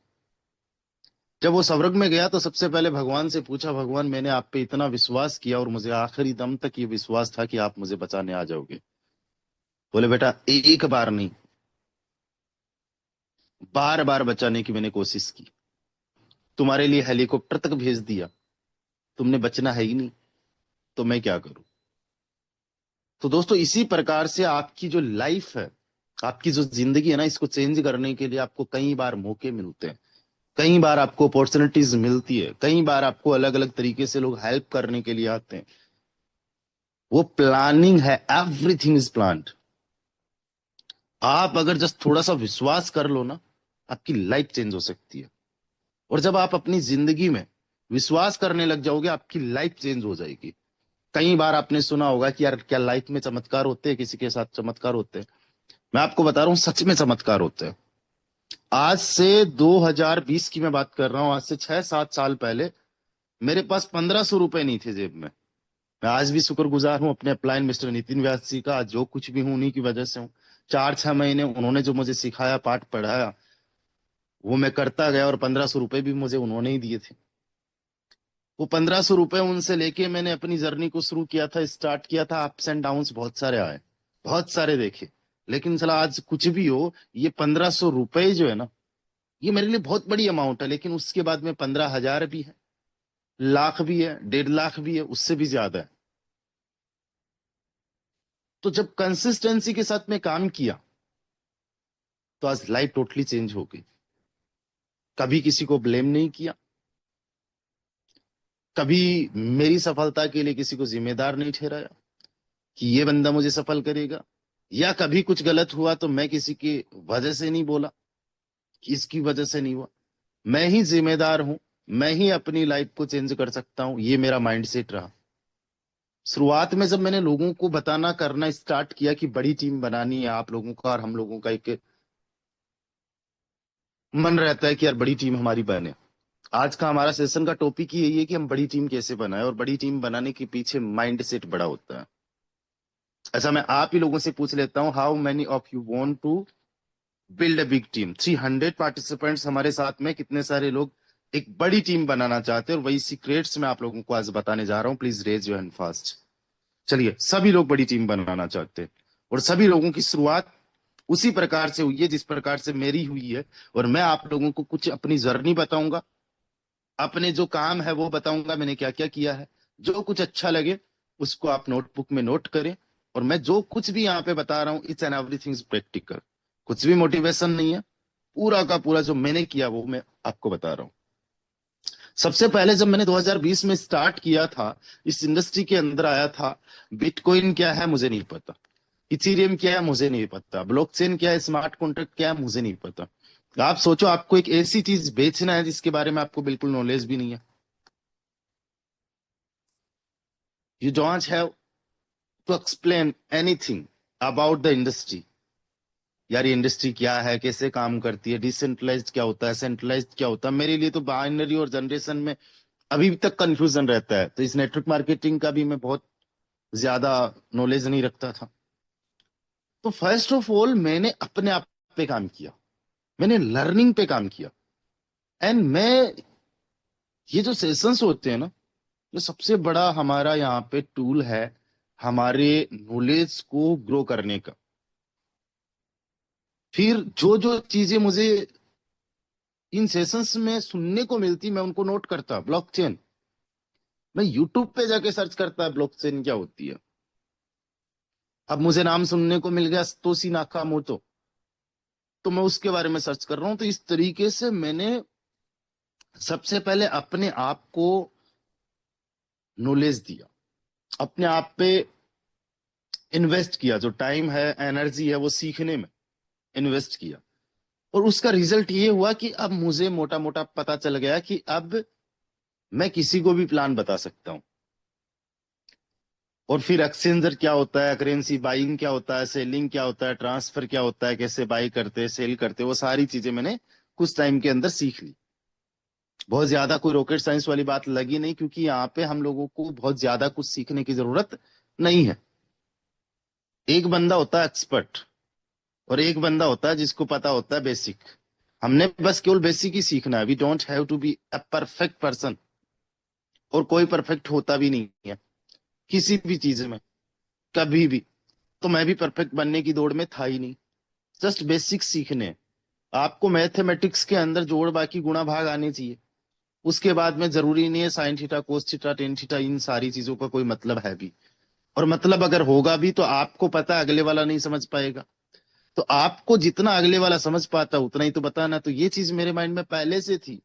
जब वो स्वर्ग में गया तो सबसे पहले भगवान से पूछा, भगवान मैंने आप पे इतना विश्वास किया और मुझे आखिरी दम तक ये विश्वास था कि आप मुझे बचाने आ जाओगे। बोले बेटा एक बार नहीं, बार बार बचाने की मैंने कोशिश की, तुम्हारे लिए हेलीकॉप्टर तक भेज दिया, तुमने बचना है ही नहीं, तो मैं क्या करूं। तो दोस्तों इसी प्रकार से आपकी जो लाइफ है, आपकी जो जिंदगी है ना, इसको चेंज करने के लिए आपको कई बार मौके मिलते हैं, कई बार आपको अपॉर्चुनिटीज मिलती है, कई बार आपको अलग अलग तरीके से लोग हेल्प करने के लिए आते हैं। वो प्लानिंग है, एवरीथिंग इज प्लान्ड। आप अगर जस्ट थोड़ा सा विश्वास कर लो ना, आपकी लाइफ चेंज हो सकती है। और जब आप अपनी जिंदगी में विश्वास करने लग जाओगे, आपकी लाइफ चेंज हो जाएगी। कई बार आपने सुना होगा कि यार क्या लाइफ में चमत्कार होते हैं, किसी के साथ चमत्कार होते हैं। मैं आपको बता रहा हूँ सच में चमत्कार होते हैं। आज से 2020 की मैं बात कर रहा हूँ, आज से 6-7 साल पहले मेरे पास 1500 रुपए नहीं थे जेब में। मैं आज भी शुक्रगुजार हूँ अपने अपलाइन मिस्टर नितिन व्यास जी का, आज जो कुछ भी हूँ उन्हीं की वजह से हूँ। 4-6 महीने उन्होंने जो मुझे सिखाया, पाठ पढ़ाया, वो मैं करता गया, और 1500 रुपए भी मुझे उन्होंने ही दिए थे। वो 1500 रुपए उनसे लेके मैंने अपनी जर्नी को शुरू किया था, स्टार्ट किया था। अप्स एंड डाउन्स बहुत सारे आए, बहुत सारे देखे, लेकिन चला आज कुछ भी हो, ये 1500 रुपए जो है ना, ये मेरे लिए बहुत बड़ी अमाउंट है। लेकिन उसके बाद में 15,000 भी है, लाख भी है, 1.5 लाख भी है, उससे भी ज्यादा है। तो जब कंसिस्टेंसी के साथ में काम किया तो आज लाइफ टोटली चेंज हो गई। कभी किसी को ब्लेम नहीं किया, कभी मेरी सफलता के लिए किसी को जिम्मेदार नहीं ठहराया कि ये बंदा मुझे सफल करेगा। या कभी कुछ गलत हुआ तो मैं किसी की वजह से नहीं बोला, किसकी वजह से नहीं हुआ। मैं ही जिम्मेदार हूं, मैं ही अपनी लाइफ को चेंज कर सकता हूं, ये मेरा माइंडसेट रहा। शुरुआत में जब मैंने लोगों को बताना करना स्टार्ट किया कि बड़ी टीम बनानी है आप लोगों का और हम लोगों का, एक मन रहता है कि यार बड़ी टीम हमारी बने। आज का हमारा सेशन का टॉपिक ही यही है कि हम बड़ी टीम कैसे बनाए, और बड़ी टीम बनाने के पीछे माइंडसेट बड़ा होता है। ऐसा मैं आप ही लोगों से पूछ लेता हूँ, how many of you want to build a big team? 300 participants हमारे साथ में, कितने सारे लोग एक बड़ी टीम बनाना चाहते हैं? और वही सीक्रेट्स मैं आप लोगों को आज बताने जा रहा हूँ। Please raise your hand fast. चलिए, सभी लोग बड़ी टीम बनाना चाहते हैं, और सभी लोगों की शुरुआत उसी प्रकार से हुई है जिस प्रकार से मेरी हुई है। और मैं आप लोगों को कुछ अपनी जर्नी बताऊंगा, अपने जो काम है वो बताऊंगा, मैंने क्या क्या किया है। जो कुछ अच्छा लगे उसको आप नोटबुक में नोट करें। और मैं जो कुछ भी यहाँ पे बता रहा हूँ, it's and everything is practical, कुछ भी मोटिवेशन नहीं है। पूरा का पूरा जो मैंने किया वो मैं आपको बता रहा हूँ। सबसे पहले जब मैंने 2020 में स्टार्ट किया था, इस इंडस्ट्री के अंदर आया था, बिटकॉइन क्या है मुझे नहीं पता, इथेरियम क्या है मुझे नहीं पता, ब्लॉकचेन क्या है, स्मार्ट कॉन्ट्रैक्ट क्या है मुझे नहीं पता। आप सोचो, आपको एक ऐसी चीज बेचना है जिसके बारे में आपको बिल्कुल नॉलेज भी नहीं है। You don't have to explain anything about the industry. यार ये इंडस्ट्री क्या है, कैसे काम करती है, डिसेंट्रलाइज्ड क्या होता है, सेंट्रलाइज्ड क्या होता है, मेरे लिए तो बाइनरी और जनरेशन में अभी तक कंफ्यूजन रहता है। तो इस नेटवर्क मार्केटिंग का भी मैं बहुत ज्यादा नॉलेज नहीं रखता था। तो फर्स्ट ऑफ ऑल मैंने अपने आप पे काम किया, मैंने लर्निंग पे काम किया। एंड मैं, ये जो सेशंस होते हैं ना, ये सबसे बड़ा हमारा यहाँ पे टूल है हमारे नॉलेज को ग्रो करने का। फिर जो जो चीजें मुझे इन सेशंस में सुनने को मिलती, मैं उनको नोट करता। ब्लॉकचेन, मैं यूट्यूब पे जाके सर्च करता ब्लॉकचेन क्या होती है। अब मुझे नाम सुनने को मिल गया सतोशी नाकामोटो, तो मैं उसके बारे में सर्च कर रहा हूं। तो इस तरीके से मैंने सबसे पहले अपने आप को नॉलेज दिया, अपने आप पे इन्वेस्ट किया, जो टाइम है एनर्जी है वो सीखने में इन्वेस्ट किया। और उसका रिजल्ट ये हुआ कि अब मुझे मोटा मोटा पता चल गया कि अब मैं किसी को भी प्लान बता सकता हूं। और फिर एक्सचेंजर क्या होता है, करेंसी बाइंग क्या होता है, सेलिंग क्या होता है, ट्रांसफर क्या होता है, कैसे बाई करते हैं सेल करते हैं, वो सारी चीजें मैंने कुछ टाइम के अंदर सीख ली। बहुत ज्यादा कोई रॉकेट साइंस वाली बात लगी नहीं, क्योंकि यहाँ पे हम लोगों को बहुत ज्यादा कुछ सीखने की जरूरत नहीं है। एक बंदा होता है एक्सपर्ट, और एक बंदा होता है जिसको पता होता है बेसिक। हमने बस केवल बेसिक ही सीखना है। We don't have to be a perfect person, और कोई परफेक्ट होता भी नहीं है किसी भी चीज में, कभी भी। तो मैं भी परफेक्ट बनने की दौड़ में था ही नहीं, जस्ट बेसिक सीखने हैं। आपको मैथमेटिक्स के अंदर जोड़ बाकी गुणा भाग आने चाहिए। उसके बाद में जरूरी नहीं है sine theta cos theta tan theta, इन सारी चीजों का कोई मतलब है भी। और मतलब अगर होगा भी तो आपको पता है, अगले वाला नहीं समझ पाएगा। तो आपको जितना अगले वाला समझ पाता उतना ही तो बताना। तो ये चीज मेरे माइंड में पहले से थी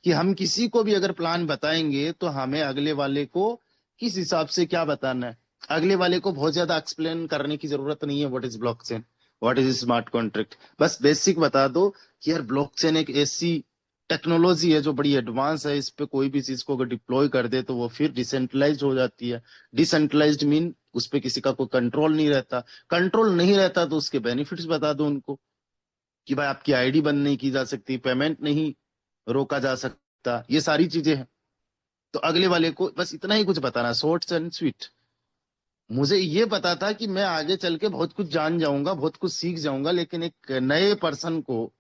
कि हम किसी को भी अगर प्लान बताएंगे तो हमें अगले वाले को किस हिसाब से क्या बताना है। अगले वाले को बहुत ज्यादा एक्सप्लेन करने की जरूरत नहीं है, what is blockchain, what is smart contract. बस बेसिक बता दो कि यार ब्लॉकचेन एक ऐसी टेक्नोलॉजी है जो बड़ी एडवांस है, इस पे कोई भी चीज को अगर डिप्लॉय कर दे तो वो फिर डिसेंट्रलाइज हो जाती है। डिसेंट्रलाइज्ड मीन उस पे किसी का कोई कंट्रोल नहीं रहता। कंट्रोल नहीं रहता तो उसके बेनिफिट्स बता दो उनको, कि भाई आपकी आईडी बंद नहीं की जा सकती, पेमेंट नहीं रोका जा सकता, ये सारी चीजें हैं। तो अगले वाले को बस इतना ही कुछ बताना, शॉर्ट एंड स्वीट। मुझे ये पता था कि मैं आगे चल के बहुत कुछ जान जाऊंगा, बहुत कुछ सीख जाऊंगा, लेकिन एक नए पर्सन को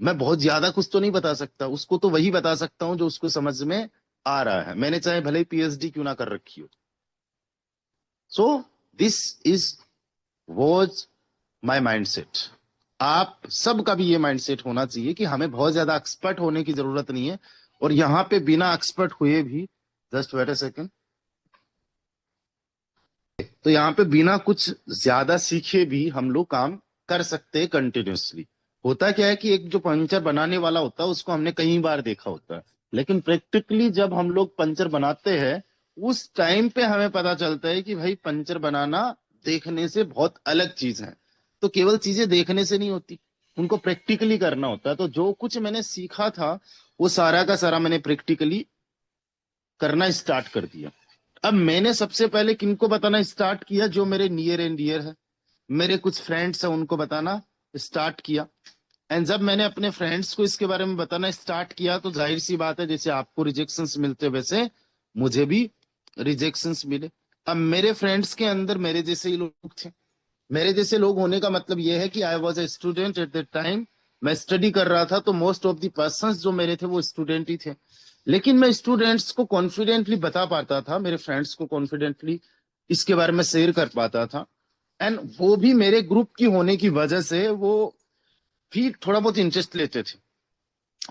मैं बहुत ज्यादा कुछ तो नहीं बता सकता। उसको तो वही बता सकता हूँ जो उसको समझ में आ रहा है, मैंने चाहे भले ही पीएचडी क्यों ना कर रखी हो। So this is was my mindset. आप सबका भी ये माइंडसेट होना चाहिए कि हमें बहुत ज्यादा एक्सपर्ट होने की जरूरत नहीं है। और यहाँ पे बिना एक्सपर्ट हुए भी, जस्ट वेट अ सेकंड, तो यहाँ पे बिना कुछ ज्यादा सीखे भी हम लोग काम कर सकते हैं कंटिन्यूअसली। होता क्या है कि एक जो पंचर बनाने वाला होता है उसको हमने कई बार देखा होता है, लेकिन प्रैक्टिकली जब हम लोग पंचर बनाते हैं उस टाइम पे हमें पता चलता है कि भाई पंचर बनाना देखने से बहुत अलग चीज है। तो केवल चीजें देखने से नहीं होती, उनको प्रैक्टिकली करना होता है। तो जो कुछ मैंने सीखा था वो सारा का सारा मैंने प्रैक्टिकली करना स्टार्ट कर दिया। अब मैंने सबसे पहले किनको बताना स्टार्ट किया, जो मेरे नियर एंड डियर है, मेरे कुछ फ्रेंड्स है, उनको बताना स्टार्ट किया। एंड जब मैंने अपने फ्रेंड्स को इसके बारे में बताना स्टार्ट किया तो जाहिर सी बात है, जैसे आपको रिजेक्शंस मिलते वैसे मुझे भी रिजेक्शंस मिले। अब मेरे फ्रेंड्स के अंदर मेरे जैसे ही लोग थे। मेरे जैसे लोग होने का मतलब यह है कि I was a student at that time. मैं स्टडी कर रहा था, तो मोस्ट ऑफ द पर्सन जो मेरे थे वो स्टूडेंट ही थे। लेकिन मैं स्टूडेंट्स को कॉन्फिडेंटली बता पाता था, मेरे फ्रेंड्स को कॉन्फिडेंटली इसके बारे में शेयर कर पाता था। एंड वो भी मेरे ग्रुप की होने की वजह से वो भी थोड़ा बहुत इंटरेस्ट लेते थे।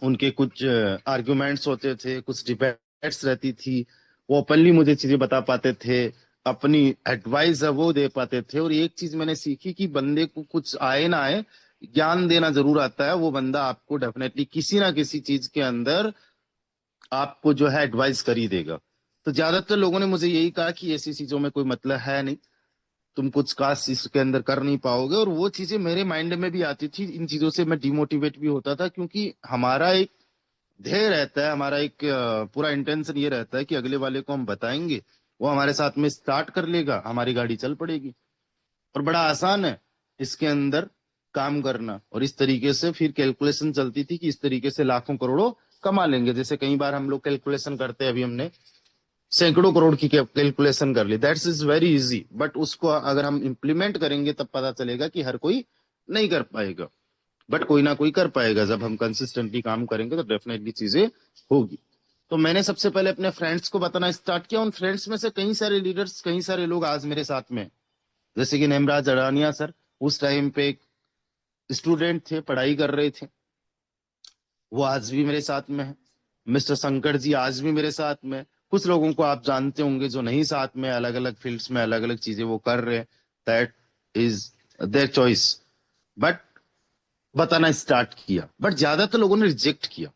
उनके कुछ आर्ग्यूमेंट्स होते थे, कुछ डिबेट्स रहती थी, वो ओपनली मुझे चीजें बता पाते थे, अपनी एडवाइस है वो दे पाते थे। और एक चीज मैंने सीखी कि बंदे को कुछ आए ना आए, ज्ञान देना जरूर आता है। वो बंदा आपको डेफिनेटली किसी ना किसी चीज के अंदर आपको जो है एडवाइस कर ही देगा। तो ज्यादातर लोगों ने मुझे यही कहा कि ऐसी चीजों में कोई मतलब है नहीं, तुम कुछ खास इसके अंदर कर नहीं पाओगे। और वो चीजें मेरे माइंड में भी आती थी, इन चीजों से मैं डिमोटिवेट भी होता था, क्योंकि हमारा एक ध्येय रहता है, हमारा एक पूरा इंटेंशन ये रहता है कि अगले वाले को हम बताएंगे, वो हमारे साथ में स्टार्ट कर लेगा, हमारी गाड़ी चल पड़ेगी। और बड़ा आसान है इसके अंदर काम करना। और इस तरीके से फिर कैलकुलेशन चलती थी कि इस तरीके से लाखों करोड़ों कमा लेंगे। जैसे कई बार हम लोग कैलकुलेशन करते हैं, अभी हमने सैकड़ों करोड़ की कैलकुलेशन कर ली, that's is very easy. But उसको अगर हम इम्प्लीमेंट करेंगे तब पता चलेगा कि हर कोई नहीं कर पाएगा, बट कोई ना कोई कर पाएगा। जब हम कंसिस्टेंटली काम करेंगे तो डेफिनेटली चीजें होगी। तो मैंने सबसे पहले अपने फ्रेंड्स को बताना स्टार्ट किया। उन फ्रेंड्स में से कई सारे लीडर्स, कई सारे लोग आज मेरे साथ में हैं। जैसे कि नेमराज अडानिया सर, उस टाइम पे एक स्टूडेंट थे, पढ़ाई कर रहे थे, वो आज भी मेरे साथ में है। मिस्टर शंकर जी आज भी मेरे साथ में। कुछ लोगों को आप जानते होंगे जो नहीं साथ में, अलग अलग फील्ड्स में अलग अलग चीजें वो कर रहे हैं, that is their choice. But बताना स्टार्ट किया, बट ज्यादातर लोगों ने रिजेक्ट किया,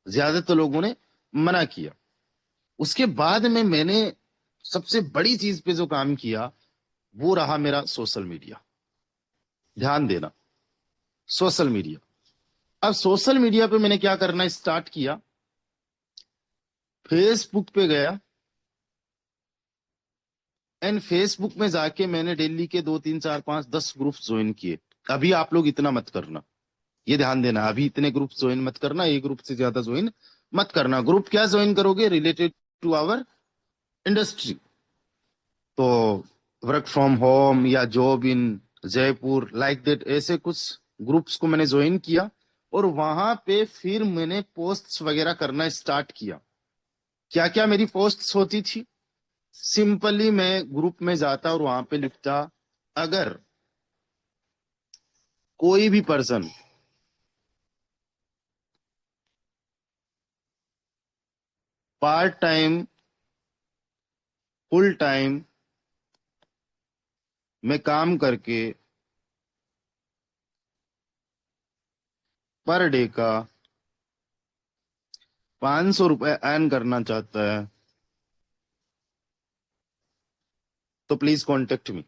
ज्यादातर लोगों ने मना किया। उसके बाद में मैंने सबसे बड़ी चीज पे जो काम किया वो रहा मेरा सोशल मीडिया। ध्यान देना, सोशल मीडिया। अब सोशल मीडिया पे मैंने क्या करना स्टार्ट किया, फेसबुक पे गया। एंड फेसबुक में जाके मैंने दिल्ली के 2 3 4 5 10 ग्रुप ज्वाइन किए। अभी आप लोग इतना मत करना, ये ध्यान देना, अभी इतने ग्रुप ज्वाइन मत करना, एक ग्रुप से ज्यादा ज्वाइन मत करना। ग्रुप क्या ज्वाइन करोगे, रिलेटेड टू आवर इंडस्ट्री। तो वर्क फ्रॉम होम या job in Jaipur, like that, ऐसे कुछ ग्रुप्स को मैंने ज्वाइन किया। और वहां पे फिर मैंने पोस्ट्स वगैरह करना स्टार्ट किया। क्या क्या मेरी पोस्ट्स होती थी, सिंपली मैं ग्रुप में जाता और वहां पे लिखता, अगर कोई भी person part time, full time में काम करके पर डे का 500 रुपए अर्न करना चाहता है तो प्लीज कॉन्टेक्ट मी।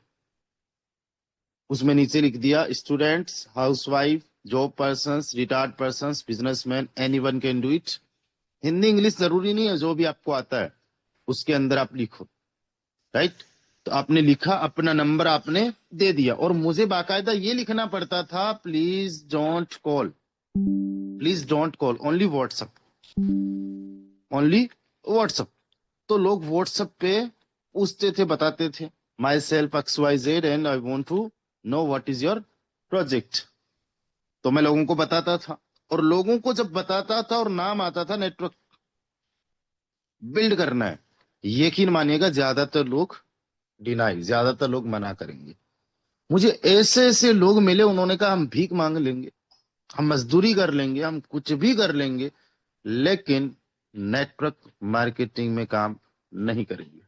उसमें नीचे लिख दिया, students, housewife, job persons, retired persons, businessman, anyone can do it. Hindi English जरूरी नहीं है, जो भी आपको आता है उसके अंदर आप लिखो, राइट। तो आपने लिखा, अपना नंबर आपने दे दिया। और मुझे बाकायदा ये लिखना पड़ता था, please don't call, please don't call, only WhatsApp, only WhatsApp. तो लोग व्हाट्सएप पे पूछते थे, बताते थे, myself XYZ and I want to know what is your project. तो मैं लोगों को बताता था। और लोगों को जब बताता था और नाम आता था नेटवर्क बिल्ड करना है, यकीन मानिएगा ज्यादातर लोग डिनाई, ज्यादातर लोग मना करेंगे। मुझे ऐसे ऐसे लोग मिले, उन्होंने कहा हम भीख मांग लेंगे, हम मजदूरी कर लेंगे, हम कुछ भी कर लेंगे, लेकिन नेटवर्क मार्केटिंग में काम नहीं करेंगे।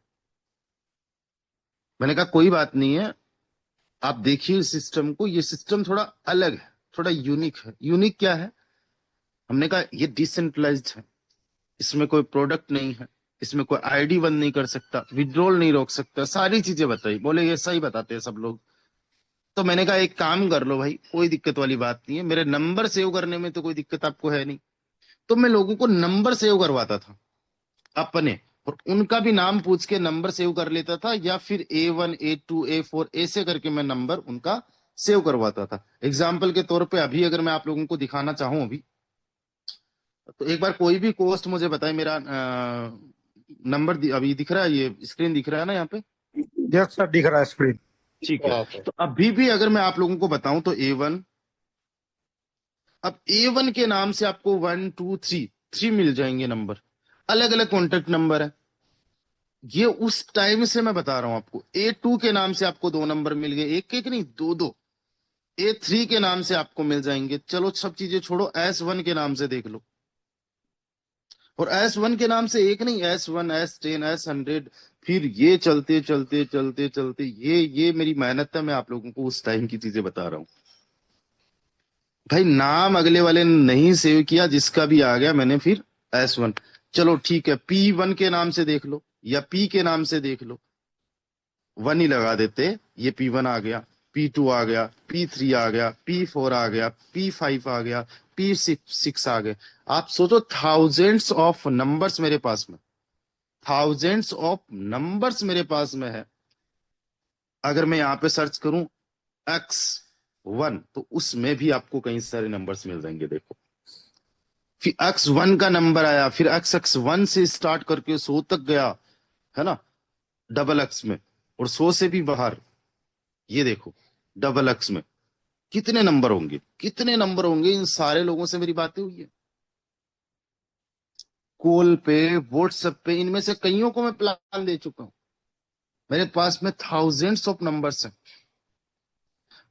मैंने कहा कोई बात नहीं है, आप देखिए सिस्टम को, ये सिस्टम थोड़ा अलग है, थोड़ा यूनिक है। यूनिक क्या है, हमने कहा ये डिसेंट्रलाइज्ड है, इसमें कोई प्रोडक्ट नहीं है, इसमें कोई आईडी बंद नहीं कर सकता, विड्रॉल नहीं रोक सकता, सारी चीजें बताई। बोले ये सही बताते हैं सब लोग। तो मैंने कहा एक काम कर लो भाई, कोई दिक्कत वाली बात नहीं है, मेरे नंबर सेव करने में तो कोई दिक्कत आपको है नहीं। तो मैं लोगों को नंबर सेव करवाता था अपने, और उनका भी नाम पूछ के नंबर सेव कर लेता था, या फिर A1 A2 A4 ऐसे करके मैं नंबर उनका सेव करवाता था। एग्जाम्पल के तौर पे अभी अगर मैं आप लोगों को दिखाना चाहूं अभी, तो एक बार कोई भी कोस्ट मुझे बताए। मेरा नंबर अभी दिख रहा है, ये स्क्रीन दिख रहा है ना यहाँ पे? यस सर, दिख रहा है स्क्रीन। ठीक है। तो अभी भी अगर मैं आप लोगों को बताऊं तो A1, अब A1 के नाम से आपको 1 2 3 3 मिल जाएंगे नंबर, अलग अलग कॉन्टेक्ट नंबर है। ये उस टाइम से मैं बता रहा हूं आपको। A2 के नाम से आपको दो नंबर मिल गए, एक एक नहीं, दो दो। A3 के नाम से आपको मिल जाएंगे। चलो सब चीजें छोड़ो, S1 के नाम से देख लो। और S1 के नाम से एक नहीं, S1 S10 S100, फिर ये चलते चलते चलते चलते, ये मेरी मेहनत है। मैं आप लोगों को उस टाइम की चीजें बता रहा हूँ भाई। नाम अगले वाले ने नहीं सेव किया, जिसका भी आ गया मैंने फिर S1। चलो ठीक है, P1 के नाम से देख लो या P के नाम से देख लो, 1 ही लगा देते। ये P1 आ गया, P2 आ गया, P3 आ गया, P4 आ गया, P5 आ गया, P6 आ गए। आप सोचो, थाउजेंड्स ऑफ नंबर्स मेरे पास में, थाउजेंड्स ऑफ नंबर्स मेरे पास में है। अगर मैं यहाँ पे सर्च करूं X1, तो उसमें भी आपको कई सारे नंबर्स मिल जाएंगे। देखो, फिर X1 का नंबर आया, फिर X1 से स्टार्ट करके 100 तक गया, है ना, डबल एक्स में, और 100 से भी बाहर। ये देखो, डबल एक्स में कितने नंबर होंगे, कितने नंबर होंगे। इन सारे लोगों से मेरी बातें हुई है, कॉल पे, व्हाट्सएप पे, इनमें से कईयों को मैं प्लान दे चुका हूं। मेरे पास में थाउजेंड्स ऑफ नंबर्स हैं।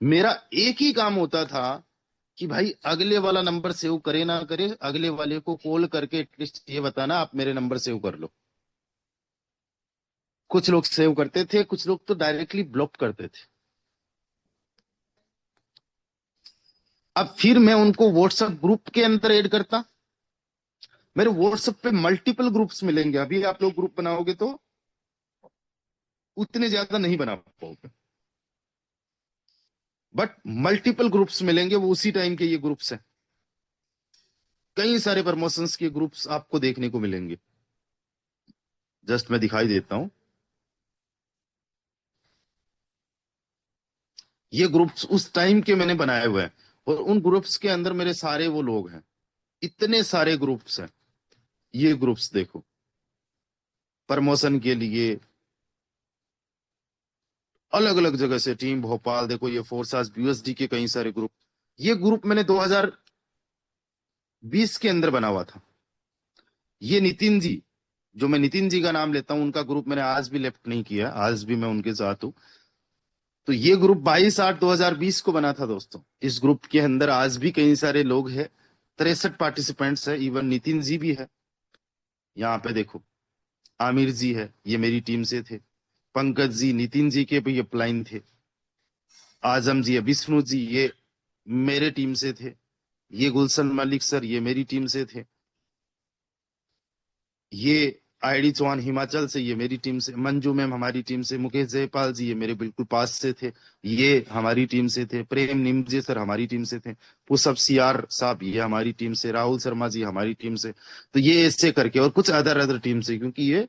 मेरा एक ही काम होता था कि भाई अगले वाला नंबर सेव करे ना करे, अगले वाले को कॉल करके एटलीस्ट ये बताना आप मेरे नंबर सेव कर लो। कुछ लोग सेव करते थे, कुछ लोग तो डायरेक्टली ब्लॉक करते थे। अब फिर मैं उनको व्हाट्सएप ग्रुप के अंदर ऐड करता। मेरे व्हाट्सएप पे मल्टीपल ग्रुप्स मिलेंगे। अभी आप लोग ग्रुप बनाओगे तो उतने ज्यादा नहीं बना पाओगे, बट मल्टीपल ग्रुप्स मिलेंगे। वो उसी टाइम के ये ग्रुप्स हैं। कई सारे प्रमोशंस के ग्रुप्स आपको देखने को मिलेंगे। जस्ट मैं दिखाई देता हूं, ये ग्रुप्स उस टाइम के मैंने बनाए हुए हैं, और उन ग्रुप्स के अंदर मेरे सारे वो लोग हैं। इतने सारे ग्रुप्स हैं। ये ग्रुप्स देखो, प्रमोशन के लिए अलग अलग जगह से टीम भोपाल, देखो ये फोर्सास BUSD के कई सारे ग्रुप। ये ग्रुप मैंने 2020 के अंदर बना हुआ था। ये नितिन जी, जो मैं नितिन जी का नाम लेता हूं, उनका ग्रुप मैंने आज भी लेफ्ट नहीं किया, आज भी मैं उनके साथ हूं। तो ये ग्रुप 22/8/2020 को बना था दोस्तों। इस ग्रुप के अंदर आज भी कई सारे लोग हैं, 63 पार्टिसिपेंट्स है, इवन नितिन जी भी है। यहाँ पे देखो, आमिर जी है, ये मेरी टीम से थे। पंकज जी, नितिन जी के भी अपलाइन थे। आजम जी है, विष्णु जी, ये मेरे टीम से थे। ये गुलशन मलिक सर, ये मेरी टीम से थे। ये ID चौहान हिमाचल से, ये मेरी टीम से। मंजू मैम हमारी टीम से। मुकेश जयपाल जी, ये मेरे बिल्कुल पास से थे, ये हमारी टीम से थे। प्रेम निमजे सर हमारी टीम से थे। पुष्प CR साहब, ये हमारी टीम से। राहुल शर्मा जी हमारी टीम से। तो ये ऐसे करके, और कुछ अदर अदर टीम से, क्योंकि ये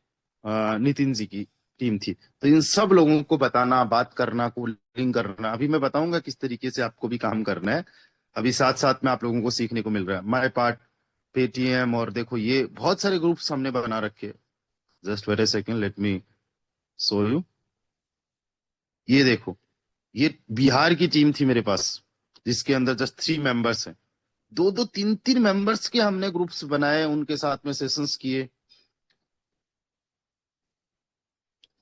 नितिन जी की टीम थी। तो इन सब लोगों को बताना, बात करना, कूलिंग करना, अभी मैं बताऊंगा किस तरीके से आपको भी काम करना है। अभी साथ साथ में आप लोगों को सीखने को मिल रहा है। माई पार्ट, पेटीएम, और देखो ये बहुत सारे ग्रुप्स हमने बना रखे हैं। Just wait a second, let me show you. ये देखो, ये बिहार की टीम थी मेरे पास, जिसके अंदर जस्ट 3 मेंबर्स हैं। दो दो तीन तीन मेंबर्स के हमने ग्रुप्स बनाए, उनके साथ में सेशंस किए।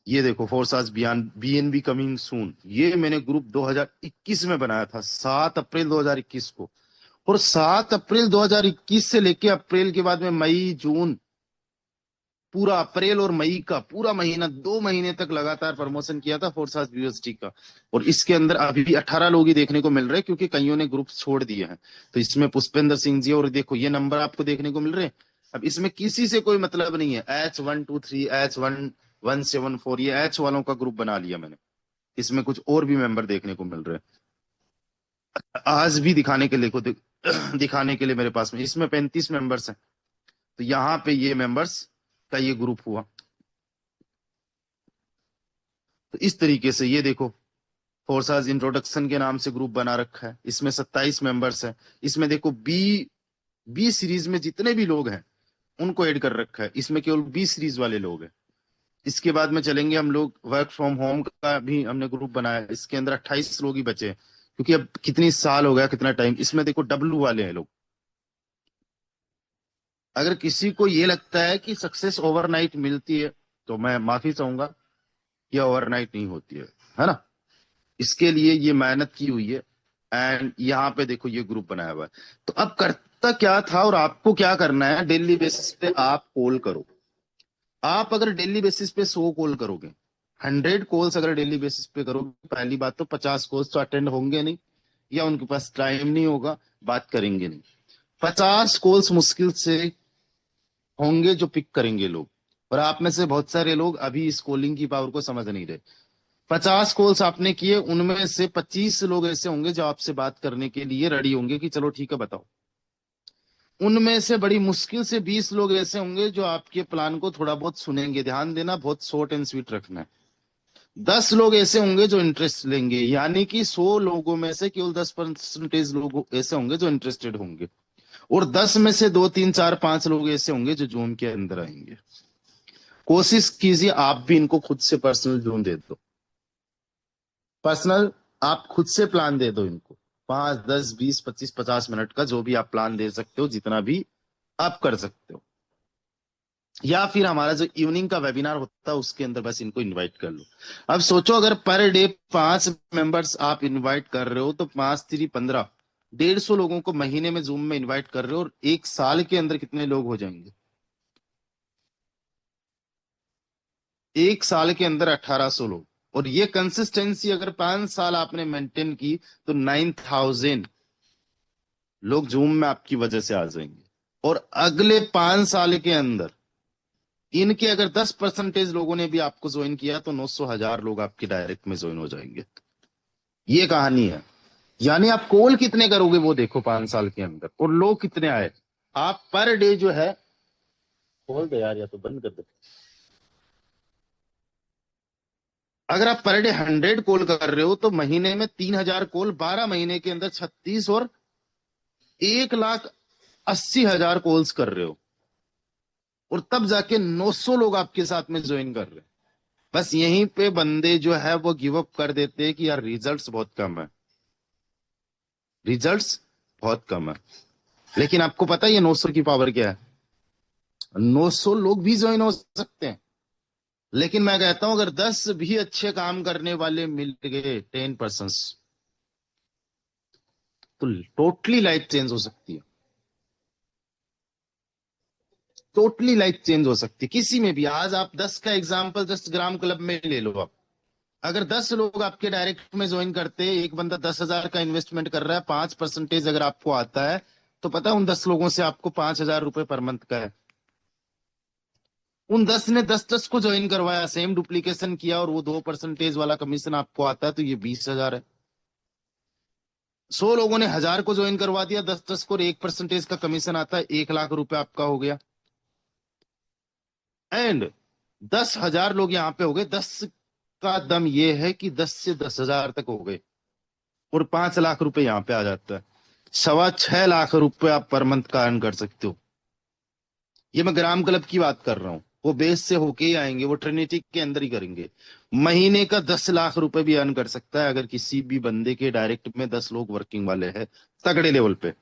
ये देखो, फोर्सास बियान BNB कमिंग सून, ये मैंने ग्रुप 2021 में बनाया था, 7 अप्रैल 2021 को। और 7 अप्रैल 2021 से लेके अप्रैल के बाद में मई जून, पूरा अप्रैल और मई का पूरा महीना, 2 महीने तक लगातार प्रमोशन किया था फोर्सास BUSD का। और इसके अंदर अभी भी 18 लोग ही देखने को मिल रहे हैं, क्योंकि कईयों ने ग्रुप छोड़ दिए हैं। तो इसमें पुष्पेंद्र सिंह जी, और देखो ये नंबर आपको देखने को मिल रहे हैं। अब इसमें किसी से कोई मतलब नहीं है, H123 H1174, ये H वालों का ग्रुप बना लिया मैंने। इसमें कुछ और भी मेंबर देखने को मिल रहे हैं, आज भी दिखाने के लिए दिखाने के लिए मेरे पास में इसमें 35 मेंबर्स हैं। तो यहाँ पे ये मेंबर्स का ये ग्रुप हुआ। तो इस तरीके से ये देखो, फोर्साज इंट्रोडक्शन के नाम से ग्रुप बना रखा है, इसमें 27 मेंबर्स हैं। इसमें देखो बी सीरीज में जितने भी लोग हैं उनको ऐड कर रखा है, इसमें केवल बी सीरीज वाले लोग हैं। इसके बाद में चलेंगे हम लोग, वर्क फ्रॉम होम का भी हमने ग्रुप बनाया, इसके अंदर 28 लोग ही बचे हैं, क्योंकि अब कितनी साल हो गया, कितना टाइम। इसमें देखो डब्लू वाले हैं लोग। अगर किसी को ये लगता है कि सक्सेस ओवरनाइट मिलती है तो मैं माफी चाहूंगा, यह ओवरनाइट नहीं होती है ना। इसके लिए ये मेहनत की हुई है। एंड यहाँ पे देखो ये ग्रुप बनाया हुआ है। तो अब करता क्या था और आपको क्या करना है, डेली बेसिस पे आप कॉल करो। आप अगर डेली बेसिस पे 100 कॉल करोगे, 100 कॉल्स अगर डेली बेसिस पे करोगे, पहली बात तो 50 कॉल्स तो अटेंड होंगे नहीं, या उनके पास टाइम नहीं होगा, बात करेंगे नहीं। 50 कॉल्स मुश्किल से होंगे जो पिक करेंगे लोग, और आप में से बहुत सारे लोग अभी इस कॉलिंग की पावर को समझ नहीं रहे। 50 कॉल्स आपने किए, उनमें से 25 लोग ऐसे होंगे जो आपसे बात करने के लिए रेडी होंगे कि चलो ठीक है बताओ। उनमें से बड़ी मुश्किल से 20 लोग ऐसे होंगे जो आपके प्लान को थोड़ा बहुत सुनेंगे। ध्यान देना, बहुत शॉर्ट एंड स्वीट रखना है। 10 लोग ऐसे होंगे जो इंटरेस्ट लेंगे, यानी कि 100 लोगों में से केवल 10% लोग ऐसे होंगे जो इंटरेस्टेड होंगे, और 10 में से 2 3 4 5 लोग ऐसे होंगे जो जूम के अंदर आएंगे। कोशिश कीजिए आप भी इनको खुद से पर्सनल जूम दे दो, पर्सनल आप खुद से प्लान दे दो इनको, 5 10 20 25 50 मिनट का जो भी आप प्लान दे सकते हो, जितना भी आप कर सकते हो। या फिर हमारा जो इवनिंग का वेबिनार होता है उसके अंदर बस इनको इनवाइट कर लो। अब सोचो, अगर पर डे 5 मेंबर्स आप इनवाइट कर रहे हो तो 5 3 15, 150 लोगों को महीने में जूम में इनवाइट कर रहे हो, और एक साल के अंदर कितने लोग हो जाएंगे? एक साल के अंदर 1800 लोग। और ये कंसिस्टेंसी अगर 5 साल आपने मेंटेन की तो 9000 लोग जूम में आपकी वजह से आ जाएंगे। और अगले 5 साल के अंदर इनके अगर 10% लोगों ने भी आपको ज्वाइन किया तो 900,000 लोग आपके डायरेक्ट में ज्वाइन हो जाएंगे। ये कहानी है। यानी आप कॉल कितने करोगे वो देखो 5 साल के अंदर, और लोग कितने आए। आप पर डे जो है, खोल दे यार या तो बंद कर दे। अगर आप पर डे 100 कॉल कर रहे हो तो महीने में 3000 कॉल, 12 महीने के अंदर 36 और 1,80,000 कॉल्स कर रहे हो, और तब जाके 900 लोग आपके साथ में ज्वाइन कर रहे हैं। बस यहीं पे बंदे जो है वो गिव अप कर देते हैं कि यार रिजल्ट्स बहुत कम है, रिजल्ट्स बहुत कम है। लेकिन आपको पता है ये 900 की पावर क्या है? 900 लोग भी ज्वाइन हो सकते हैं। लेकिन मैं कहता हूं अगर 10 भी अच्छे काम करने वाले मिल गए, 10%, तो टोटली लाइफ चेंज हो सकती है। टोटली लाइफ चेंज हो सकती है किसी में भी। आज आप 10 का एग्जांपल जस्ट ग्राम क्लब में ले लो आप। अगर 10 लोग आपके डायरेक्ट में ज्वाइन करते हैं, एक बंदा 10,000 का इन्वेस्टमेंट कर रहा है, 5% अगर आपको आता है, तो पता है उन 10 लोगों से आपको 5,000 रुपए पर मंथ का है। उन 10 ने 10 को ज्वाइन करवाया, सेम डुप्लीकेशन किया, और वो 2% वाला कमीशन आपको आता है, तो ये 20,000 है। 100 लोगों ने 1,000 को ज्वाइन करवा दिया, 10 को, 1% का कमीशन आता है, 1,00,000 रुपए आपका हो गया। एंड 10,000 लोग यहाँ पे हो गए। 10 का दम ये है कि 10 से 10,000 तक हो गए, और 5,00,000 रुपए यहाँ पे आ जाता है। 6.25 लाख रुपए आप पर मंथ का अर्न कर सकते हो। ये मैं ग्राम क्लब की बात कर रहा हूँ, वो बेस से होके ही आएंगे, वो ट्रिनिटी के अंदर ही करेंगे। महीने का 10,00,000 रुपए भी अर्न कर सकता है अगर किसी भी बंदे के डायरेक्ट में 10 लोग वर्किंग वाले हैं तगड़े लेवल पे।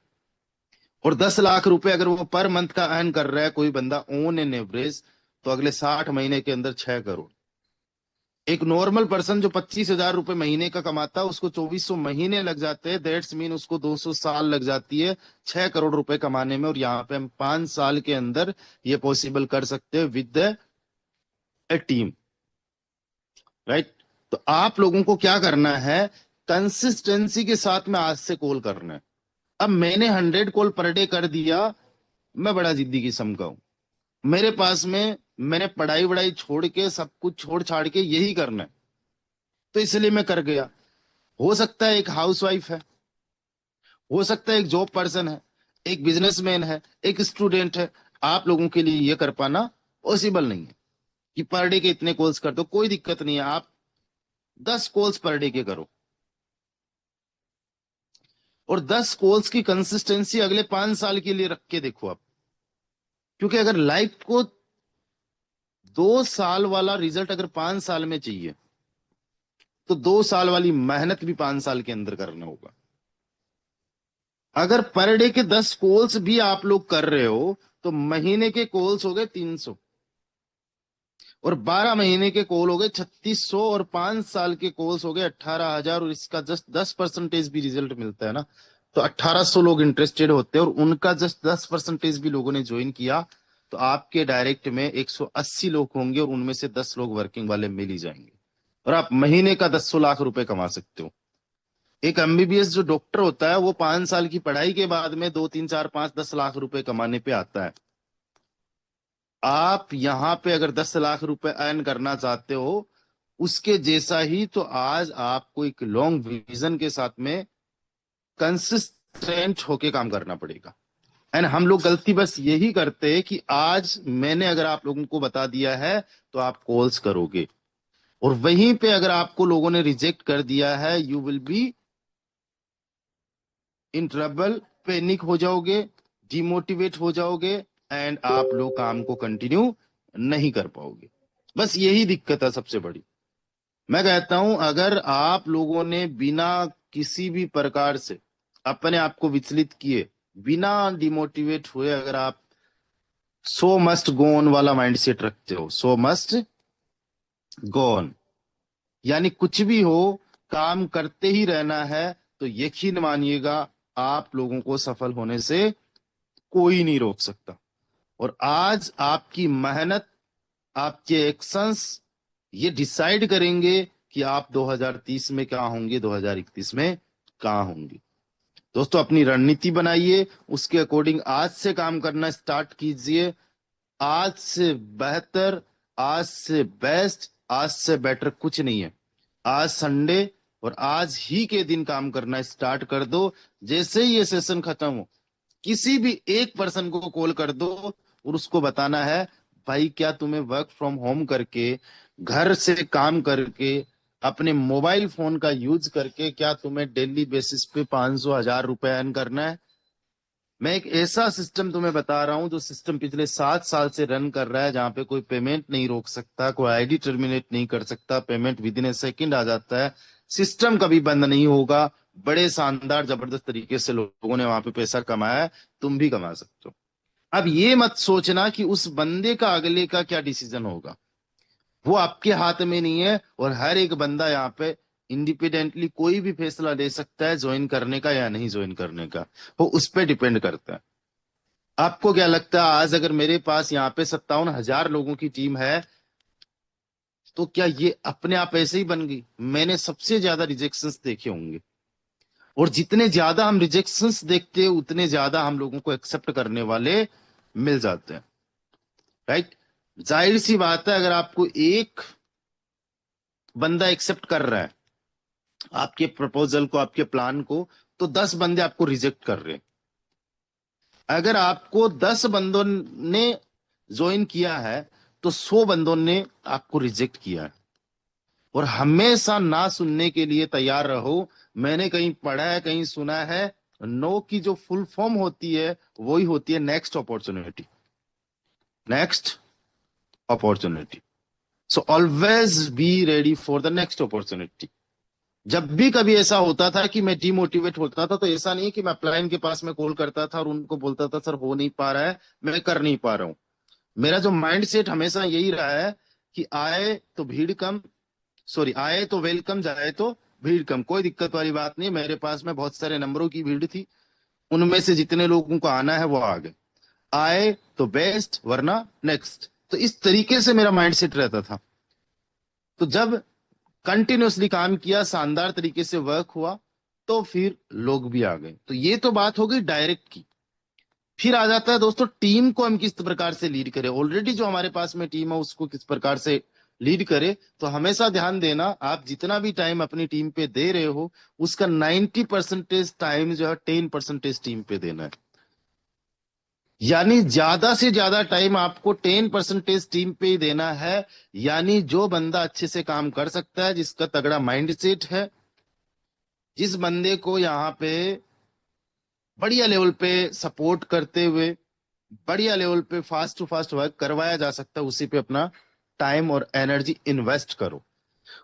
और 10,00,000 रुपए अगर वो पर मंथ का अर्न कर रहा है कोई बंदा ऑन एन एवरेज, तो अगले 60 महीने के अंदर 6 करोड़। एक नॉर्मल पर्सन जो 25,000 रुपए महीने का कमाता है उसको 2400 महीने लग जाते हैं, दैट्स मीन उसको 200 साल लग जाती है 6 करोड़ रुपए कमाने में। और यहाँ पे हम 5 साल के अंदर ये पॉसिबल कर सकते हैं विद ए टीम, राइट। तो आप लोगों को क्या करना है, कंसिस्टेंसी के साथ में आज से कॉल करना है। अब मैंने 100 कॉल पर डे कर दिया, मैं बड़ा जिद्दी किस्म का हूं, मेरे पास में मैंने पढ़ाई वढ़ाई छोड़ के सब कुछ छोड़ छाड़ के यही करना है, तो इसलिए मैं कर गया। हो सकता है एक हाउसवाइफ है, हो सकता है एक जॉब पर्सन है, एक बिजनेसमैन है, एक स्टूडेंट है, आप लोगों के लिए ये कर पाना पॉसिबल नहीं है कि पर डे के इतने कॉल्स कर दो। कोई दिक्कत नहीं है, आप 10 कॉल्स पर डे के करो, और 10 कॉल्स की कंसिस्टेंसी अगले 5 साल के लिए रख के देखो आप। क्योंकि अगर लाइफ को 2 साल वाला रिजल्ट अगर 5 साल में चाहिए, तो 2 साल वाली मेहनत भी 5 साल के अंदर करना होगा। अगर पर डे के 10 कॉल्स भी आप लोग कर रहे हो, तो महीने के कॉल्स हो गए 300, और 12 महीने के कॉल हो गए 3600, और 5 साल के कॉल्स हो गए 18,000, और इसका जस्ट 10% भी रिजल्ट मिलता है ना, तो 1800 लोग इंटरेस्टेड होते हैं, और उनका जस्ट 10% भी लोगों ने ज्वाइन किया, तो आपके डायरेक्ट में 180 लोग होंगे, और उनमें से 10 लोग वर्किंग वाले मिल ही जाएंगे, और आप महीने का 100 लाख रुपए कमा सकते हो। एक एमबीबीएस जो डॉक्टर होता है, वो 5 साल की पढ़ाई के बाद में 2 3 4 5 10 लाख रुपए कमाने पे आता है। आप यहां पे अगर 10 लाख रुपए अर्न करना चाहते हो, उसके जैसा ही तो आज आपको एक लॉन्ग विजन के साथ में कंसिस्टेंट होके काम करना पड़ेगा। एंड हम लोग गलती बस यही करते हैं कि आज मैंने अगर आप लोगों को बता दिया है तो आप कॉल्स करोगे, और वहीं पे अगर आपको लोगों ने रिजेक्ट कर दिया है, you will be in trouble, panic हो जाओगे, डिमोटिवेट हो जाओगे, एंड आप लोग काम को कंटिन्यू नहीं कर पाओगे। बस यही दिक्कत है सबसे बड़ी। मैं कहता हूं, अगर आप लोगों ने बिना किसी भी प्रकार से अपने आप को विचलित किए, बिना डिमोटिवेट हुए, अगर आप सो मस्ट गो ऑन वाला माइंडसेट रखते हो, सो मस्ट गो ऑन, यानी कुछ भी हो काम करते ही रहना है, तो यकीन मानिएगा आप लोगों को सफल होने से कोई नहीं रोक सकता। और आज आपकी मेहनत, आपके एक्शंस ये डिसाइड करेंगे कि आप 2030 में क्या होंगे, 2031 में कहाँ होंगे। दोस्तों, अपनी रणनीति बनाइए, उसके अकॉर्डिंग आज से काम करना स्टार्ट कीजिए। आज से बेहतर, आज से बेस्ट, आज से बेटर कुछ नहीं है। आज संडे, और आज ही के दिन काम करना स्टार्ट कर दो। जैसे ही ये सेशन खत्म हो, किसी भी एक पर्सन को कॉल कर दो, और उसको बताना है, भाई क्या तुम्हें वर्क फ्रॉम होम करके, घर से काम करके, अपने मोबाइल फोन का यूज करके, क्या तुम्हें डेली बेसिस पे 500 1000 रुपए अर्न करना है? मैं एक ऐसा सिस्टम तुम्हें बता रहा हूं जो सिस्टम पिछले 7 साल से रन कर रहा है, जहां पे कोई पेमेंट नहीं रोक सकता, कोई आईडी टर्मिनेट नहीं कर सकता, payment within a second आ जाता है, सिस्टम कभी बंद नहीं होगा। बड़े शानदार जबरदस्त तरीके से लोगों ने वहां पे पैसा कमाया है, तुम भी कमा सकते हो। अब ये मत सोचना कि उस बंदे का अगले का क्या डिसीजन होगा, वो आपके हाथ में नहीं है, और हर एक बंदा यहाँ पे इंडिपेंडेंटली कोई भी फैसला ले सकता है ज्वाइन करने का या नहीं ज्वाइन करने का, वो उस पर डिपेंड करता है। आपको क्या लगता है, आज अगर मेरे पास यहाँ पे 57,000 लोगों की टीम है, तो क्या ये अपने आप ऐसे ही बन गई? मैंने सबसे ज्यादा रिजेक्शंस देखे होंगे, और जितने ज्यादा हम रिजेक्शंस देखते हैं, उतने ज्यादा हम लोगों को एक्सेप्ट करने वाले मिल जाते हैं, राइट? जाहिर सी बात है, अगर आपको एक बंदा एक्सेप्ट कर रहा है आपके प्रपोजल को, आपके प्लान को, तो 10 बंदे आपको रिजेक्ट कर रहे हैं। अगर आपको 10 बंदों ने ज्वाइन किया है, तो 100 बंदों ने आपको रिजेक्ट किया है। और हमेशा ना सुनने के लिए तैयार रहो। मैंने कहीं पढ़ा है, कहीं सुना है, नो की जो फुल फॉर्म होती है वही होती है next opportunity, next opportunity. So always be ready for the next opportunity. जब भी कभी ऐसा होता था कि मैं डिमोटिवेट होता था, तो ऐसा नहीं है कि मैं अपलाइन के पास में कॉल करता था और उनको बोलता था सर हो नहीं पा रहा है, मैं कर नहीं पा रहा हूं। मेरा जो माइंड सेट हमेशा यही रहा है कि आए तो भीड़ कम, सॉरी, आए तो वेलकम, जाए तो भीड़ कम। कोई दिक्कत वाली बात नहीं, मेरे पास में बहुत सारे नंबरों की भीड़ थी, उनमें से जितने लोगों को आना है वो आ गए। आए तो बेस्ट, वरना नेक्स्ट। तो इस तरीके से मेरा माइंड सेट रहता था। तो जब कंटिन्यूअसली काम किया, शानदार तरीके से वर्क हुआ, तो फिर लोग भी आ गए। तो ये तो बात हो गई डायरेक्ट की। फिर आ जाता है दोस्तों टीम को हम किस प्रकार से लीड करें। ऑलरेडी जो हमारे पास में टीम है उसको किस प्रकार से लीड करे। तो हमेशा ध्यान देना, आप जितना भी टाइम अपनी टीम पे दे रहे हो उसका 90% टाइम जो है 10% टीम पे देना है। यानी ज्यादा से ज्यादा टाइम आपको 10% टीम पे ही देना है। यानी जो बंदा अच्छे से काम कर सकता है, जिसका तगड़ा माइंड सेट है, जिस बंदे को यहाँ पे बढ़िया लेवल पे सपोर्ट करते हुए बढ़िया लेवल पे फास्ट टू फास्ट वर्क करवाया जा सकता है, उसी पे अपना टाइम और एनर्जी इन्वेस्ट करो।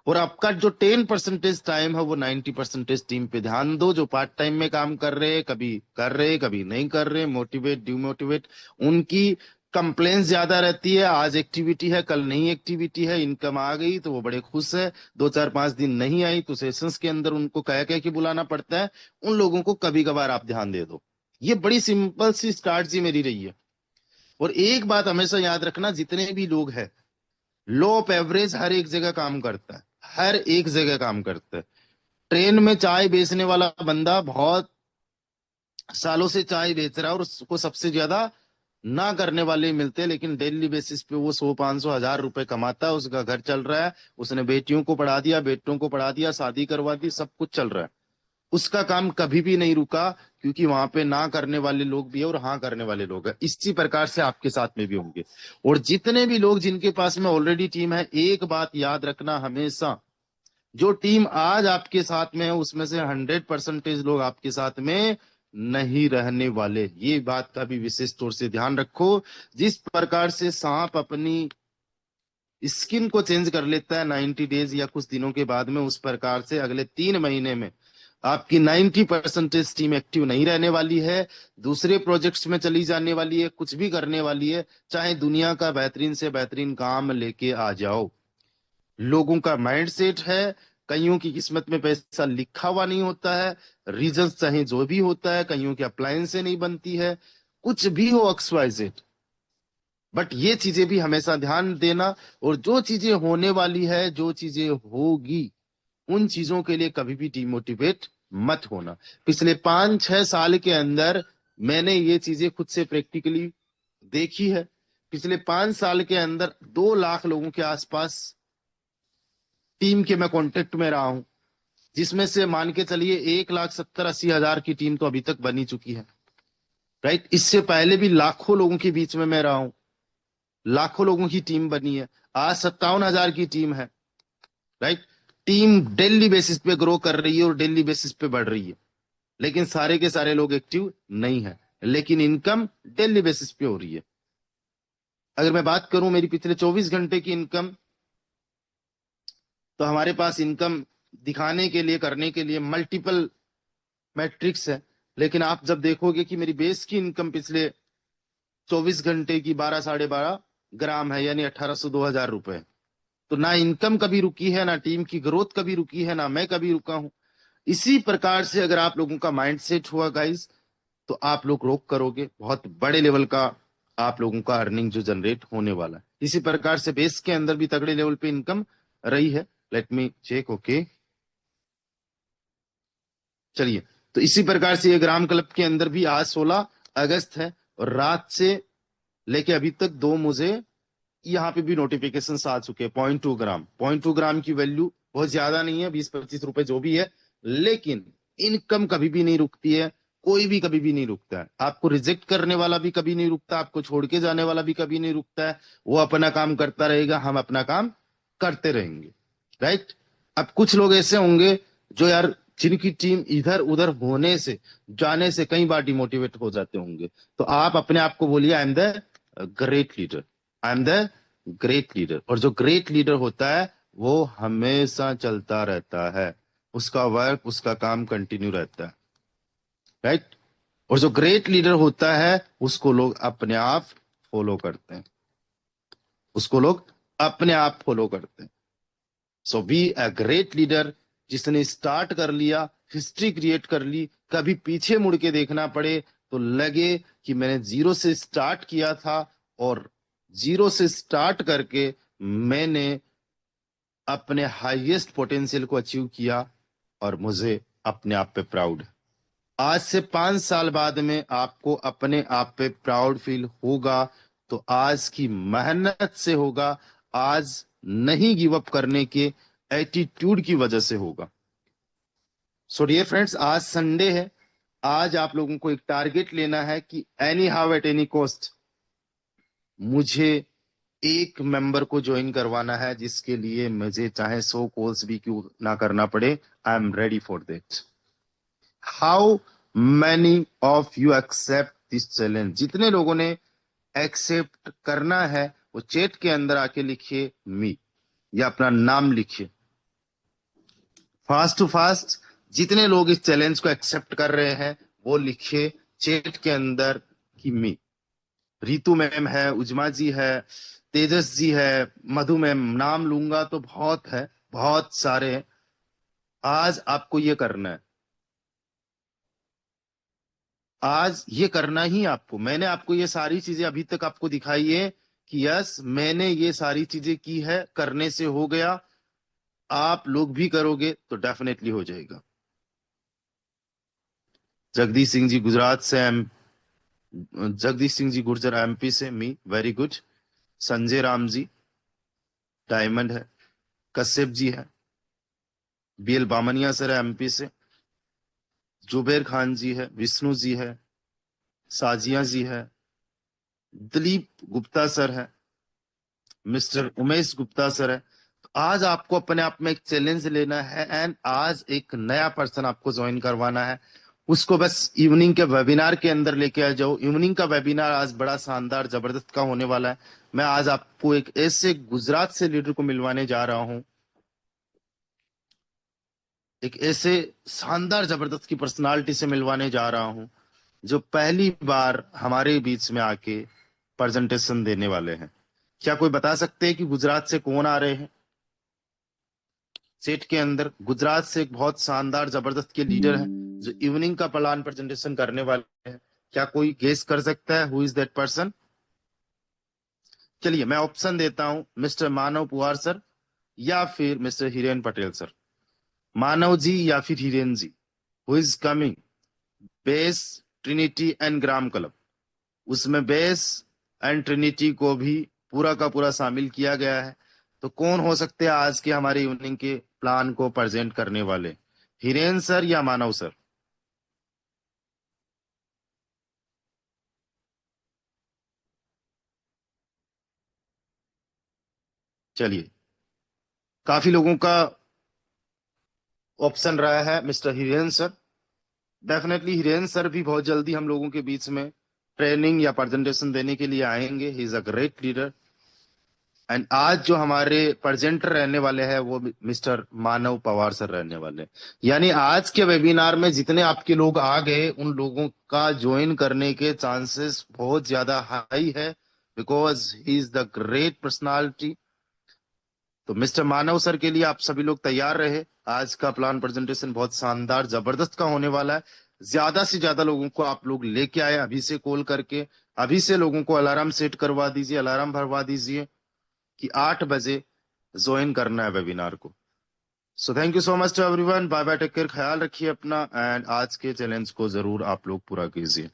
और आपका जो 10% टाइम है वो 90% टीम पे ध्यान दो। जो पार्ट टाइम में काम कर रहे कभी नहीं कर रहे, मोटिवेट डिमोटिवेट, उनकी कंप्लेन ज्यादा रहती है। आज एक्टिविटी है, कल नहीं एक्टिविटी है, इनकम आ गई तो वो बड़े खुश है, 2 4 5 दिन नहीं आई तो सेशंस के अंदर उनको कह कह के बुलाना पड़ता है। उन लोगों को कभी कभार आप ध्यान दे दो। ये बड़ी सिंपल सी स्ट्रैटेजी मेरी रही है। और एक बात हमेशा याद रखना, जितने भी लोग हैं, लो ऑफ एवरेज हर एक जगह काम करता है, हर एक जगह काम करता है। ट्रेन में चाय बेचने वाला बंदा बहुत सालों से चाय बेच रहा है और उसको सबसे ज्यादा ना करने वाले ही मिलते हैं, लेकिन डेली बेसिस पे वो 100 500 1000 रुपए कमाता है, उसका घर चल रहा है, उसने बेटियों को पढ़ा दिया, बेटों को पढ़ा दिया, शादी करवा दी, सब कुछ चल रहा है। उसका काम कभी भी नहीं रुका, क्योंकि वहां पे ना करने वाले लोग भी है और हाँ करने वाले लोग हैं। इसी प्रकार से आपके साथ में भी होंगे। और जितने भी लोग जिनके पास में ऑलरेडी टीम है, एक बात याद रखना हमेशा, जो टीम आज आपके साथ में है उसमें से 100% लोग आपके साथ में नहीं रहने वाले। ये बात का भी विशेष तौर से ध्यान रखो। जिस प्रकार से सांप अपनी स्किन को चेंज कर लेता है 90 डेज या कुछ दिनों के बाद में, उस प्रकार से अगले 3 महीने में आपकी 90% टीम एक्टिव नहीं रहने वाली है, दूसरे प्रोजेक्ट्स में चली जाने वाली है, कुछ भी करने वाली है। चाहे दुनिया का बेहतरीन से बेहतरीन काम लेके आ जाओ, लोगों का माइंड सेट है। कईयों की किस्मत में पैसा लिखा हुआ नहीं होता है, रीजन चाहे जो भी होता है, कईयों की अप्लायंस से नहीं बनती है, कुछ भी हो XYZ। बट ये चीजें भी हमेशा ध्यान देना। और जो चीजें होने वाली है, जो चीजें होगी, उन चीजों के लिए कभी भी डिमोटिवेट मत होना। पिछले 5 6 साल के अंदर मैंने ये चीजें खुद से प्रैक्टिकली देखी है। पिछले 5 साल के अंदर 2 लाख लोगों के आसपास टीम के मैं कांटेक्ट में रहा हूं, जिसमें से मान के चलिए 1,70,80,000 की टीम तो अभी तक बनी चुकी है। राइट, इससे पहले भी लाखों लोगों के बीच में मैं रहा हूं, लाखों लोगों की टीम बनी है। आज 57,000 की टीम है। राइट, टीम डेली बेसिस पे ग्रो कर रही है और डेली बेसिस पे बढ़ रही है, लेकिन सारे के सारे लोग एक्टिव नहीं है, लेकिन इनकम डेली बेसिस पे हो रही है। अगर मैं बात करूं मेरी पिछले 24 घंटे की इनकम, तो हमारे पास इनकम दिखाने के लिए, करने के लिए मल्टीपल मैट्रिक्स है। लेकिन आप जब देखोगे कि मेरी बेस की इनकम पिछले 24 घंटे की 12 साढ़े 12 ग्राम है, यानी 1800 2000 रुपए, तो ना इनकम कभी रुकी है, ना टीम की ग्रोथ कभी रुकी है, ना मैं कभी रुका हूं। इसी प्रकार से अगर आप लोगों का माइंड सेट हुआ गाइस, तो आप लोग रोक करोगे, बहुत बड़े लेवल का आप लोगों का अर्निंग जो जनरेट होने वाला है। इसी प्रकार से बेस के अंदर भी तगड़े लेवल पे इनकम रही है। Let me check. ओके, चलिए। तो इसी प्रकार से ये ग्राम क्लब के अंदर भी आज 16 अगस्त है, और रात से लेके अभी तक दो मुझे यहाँ पे भी नोटिफिकेशन आ चुके हैं। 0.2 ग्राम, 0.2 ग्राम की वैल्यू बहुत ज्यादा नहीं है, 20 25 रुपए जो भी है, लेकिन इनकम कभी भी नहीं रुकती है। कोई भी कभी भी नहीं रुकता है। आपको रिजेक्ट करने वाला भी कभी नहीं रुकता, आपको छोड़ के जाने वाला भी कभी नहीं रुकता है। वो अपना काम करता रहेगा, हम अपना काम करते रहेंगे। राइट। अब कुछ लोग ऐसे होंगे जो यार, जिनकी टीम इधर उधर होने से, जाने से कई बार डिमोटिवेट हो जाते होंगे, तो आप अपने आप को बोलिए, I am the great leader, I am the great leader. और जो ग्रेट लीडर होता है वो हमेशा चलता रहता है, उसका वर्क, उसका काम कंटिन्यू रहता है। राइट। और जो ग्रेट लीडर होता है उसको लोग अपने आप फॉलो करते हैं, उसको लोग अपने आप फॉलो करते हैं। सो बी अ ग्रेट लीडर, जिसने स्टार्ट कर लिया, हिस्ट्री क्रिएट कर ली, कभी पीछे मुड़ के देखना पड़े तो लगे कि मैंने जीरो से स्टार्ट किया था, और जीरो से स्टार्ट करके मैंने अपने हाईएस्ट पोटेंशियल को अचीव किया, और मुझे अपने आप पे प्राउड है। आज से 5 साल बाद में आपको अपने आप पे प्राउड फील होगा, तो आज की मेहनत से होगा, आज नहीं गिव अप करने के एटीट्यूड की वजह से होगा। सो डियर फ्रेंड्स, आज संडे है। आज आप लोगों को एक टारगेट लेना है कि any how at any cost मुझे एक मेंबर को ज्वाइन करवाना है, जिसके लिए मुझे चाहे 100 कॉल्स भी क्यों ना करना पड़े। I am ready for that. How many of you accept this challenge? जितने लोगों ने एक्सेप्ट करना है वो चैट के अंदर आके लिखिए मी, या अपना नाम लिखिए फास्ट टू फास्ट। जितने लोग इस चैलेंज को एक्सेप्ट कर रहे हैं वो लिखिए चैट के अंदर कि मी। रितु मैम है, उजमा जी है, तेजस जी है, मधु मैम, नाम लूंगा तो बहुत है, बहुत सारे हैं। आज आपको ये करना है, आज ये करना ही आपको। मैंने आपको ये सारी चीजें अभी तक आपको दिखाई है कि यस मैंने ये सारी चीजें की है, करने से हो गया। आप लोग भी करोगे तो डेफिनेटली हो जाएगा। जगदीश सिंह जी गुजरात से, जगदीश सिंह जी गुर्जर एमपी से, me very good. Sanjay Ram ji diamond है, कश्यप जी है, बीएल बामनिया सर है एमपी से, जुबेर खान जी है, विष्णु जी है, साजिया जी है, दिलीप गुप्ता सर है, मिस्टर उमेश गुप्ता सर है। तो आज आपको अपने आप में एक चैलेंज लेना है एंड आज एक नया पर्सन आपको ज्वाइन करवाना है। उसको बस इवनिंग के वेबिनार के अंदर लेके आ जाओ। इवनिंग का वेबिनार आज बड़ा शानदार जबरदस्त का होने वाला है। मैं आज आपको एक ऐसे गुजरात से लीडर को मिलवाने जा रहा हूं, एक ऐसे शानदार जबरदस्त की पर्सनालिटी से मिलवाने जा रहा हूं जो पहली बार हमारे बीच में आके प्रेजेंटेशन देने वाले हैं। क्या कोई बता सकते हैं कि गुजरात से कौन आ रहे हैं? सेट के अंदर गुजरात से एक बहुत शानदार जबरदस्त के लीडर हैं जो इवनिंग का प्लान प्रेजेंटेशन करने वाले हैं। क्या कोई गेस कर सकता है हु इज दैट पर्सन? चलिए मैं ऑप्शन देता हूं, मिस्टर मानव पुआर सर या फिर मिस्टर हिरेन पटेल सर। मानव जी या फिर Hiren ji, who is coming? Base, trinity and gram club. उसमें बेस एंड ट्रिनिटी को भी पूरा का पूरा शामिल किया गया है। तो कौन हो सकते हैं आज के हमारे इवनिंग के प्लान को प्रेजेंट करने वाले? हिरेन सर या मानव सर? चलिए, काफी लोगों का ऑप्शन रहा है mister Hiren sir. Definitely Hiren sir भी बहुत जल्दी हम लोगों के बीच में ट्रेनिंग या प्रेजेंटेशन देने के लिए आएंगे। He is a great leader. And आज जो हमारे प्रेजेंटर रहने वाले हैं वो मिस्टर मानव पवार सर रहने वाले हैं। यानी आज के वेबिनार में जितने आपके लोग आ गए उन लोगों का ज्वाइन करने के चांसेस बहुत ज्यादा हाई है, because he is the great personality. तो मिस्टर मानव सर के लिए आप सभी लोग तैयार रहे। आज का प्लान प्रेजेंटेशन बहुत शानदार जबरदस्त का होने वाला है। ज्यादा से ज्यादा लोगों को आप लोग लेके आए अभी से कॉल करके। अभी से लोगों को अलार्म सेट करवा दीजिए, अलार्म भरवा दीजिए कि 8 बजे ज्वाइन करना है वेबिनार को। So thank you so much to everyone. Bye bye, take care, ख्याल रखिए अपना एंड आज के चैलेंज को जरूर आप लोग पूरा कीजिए।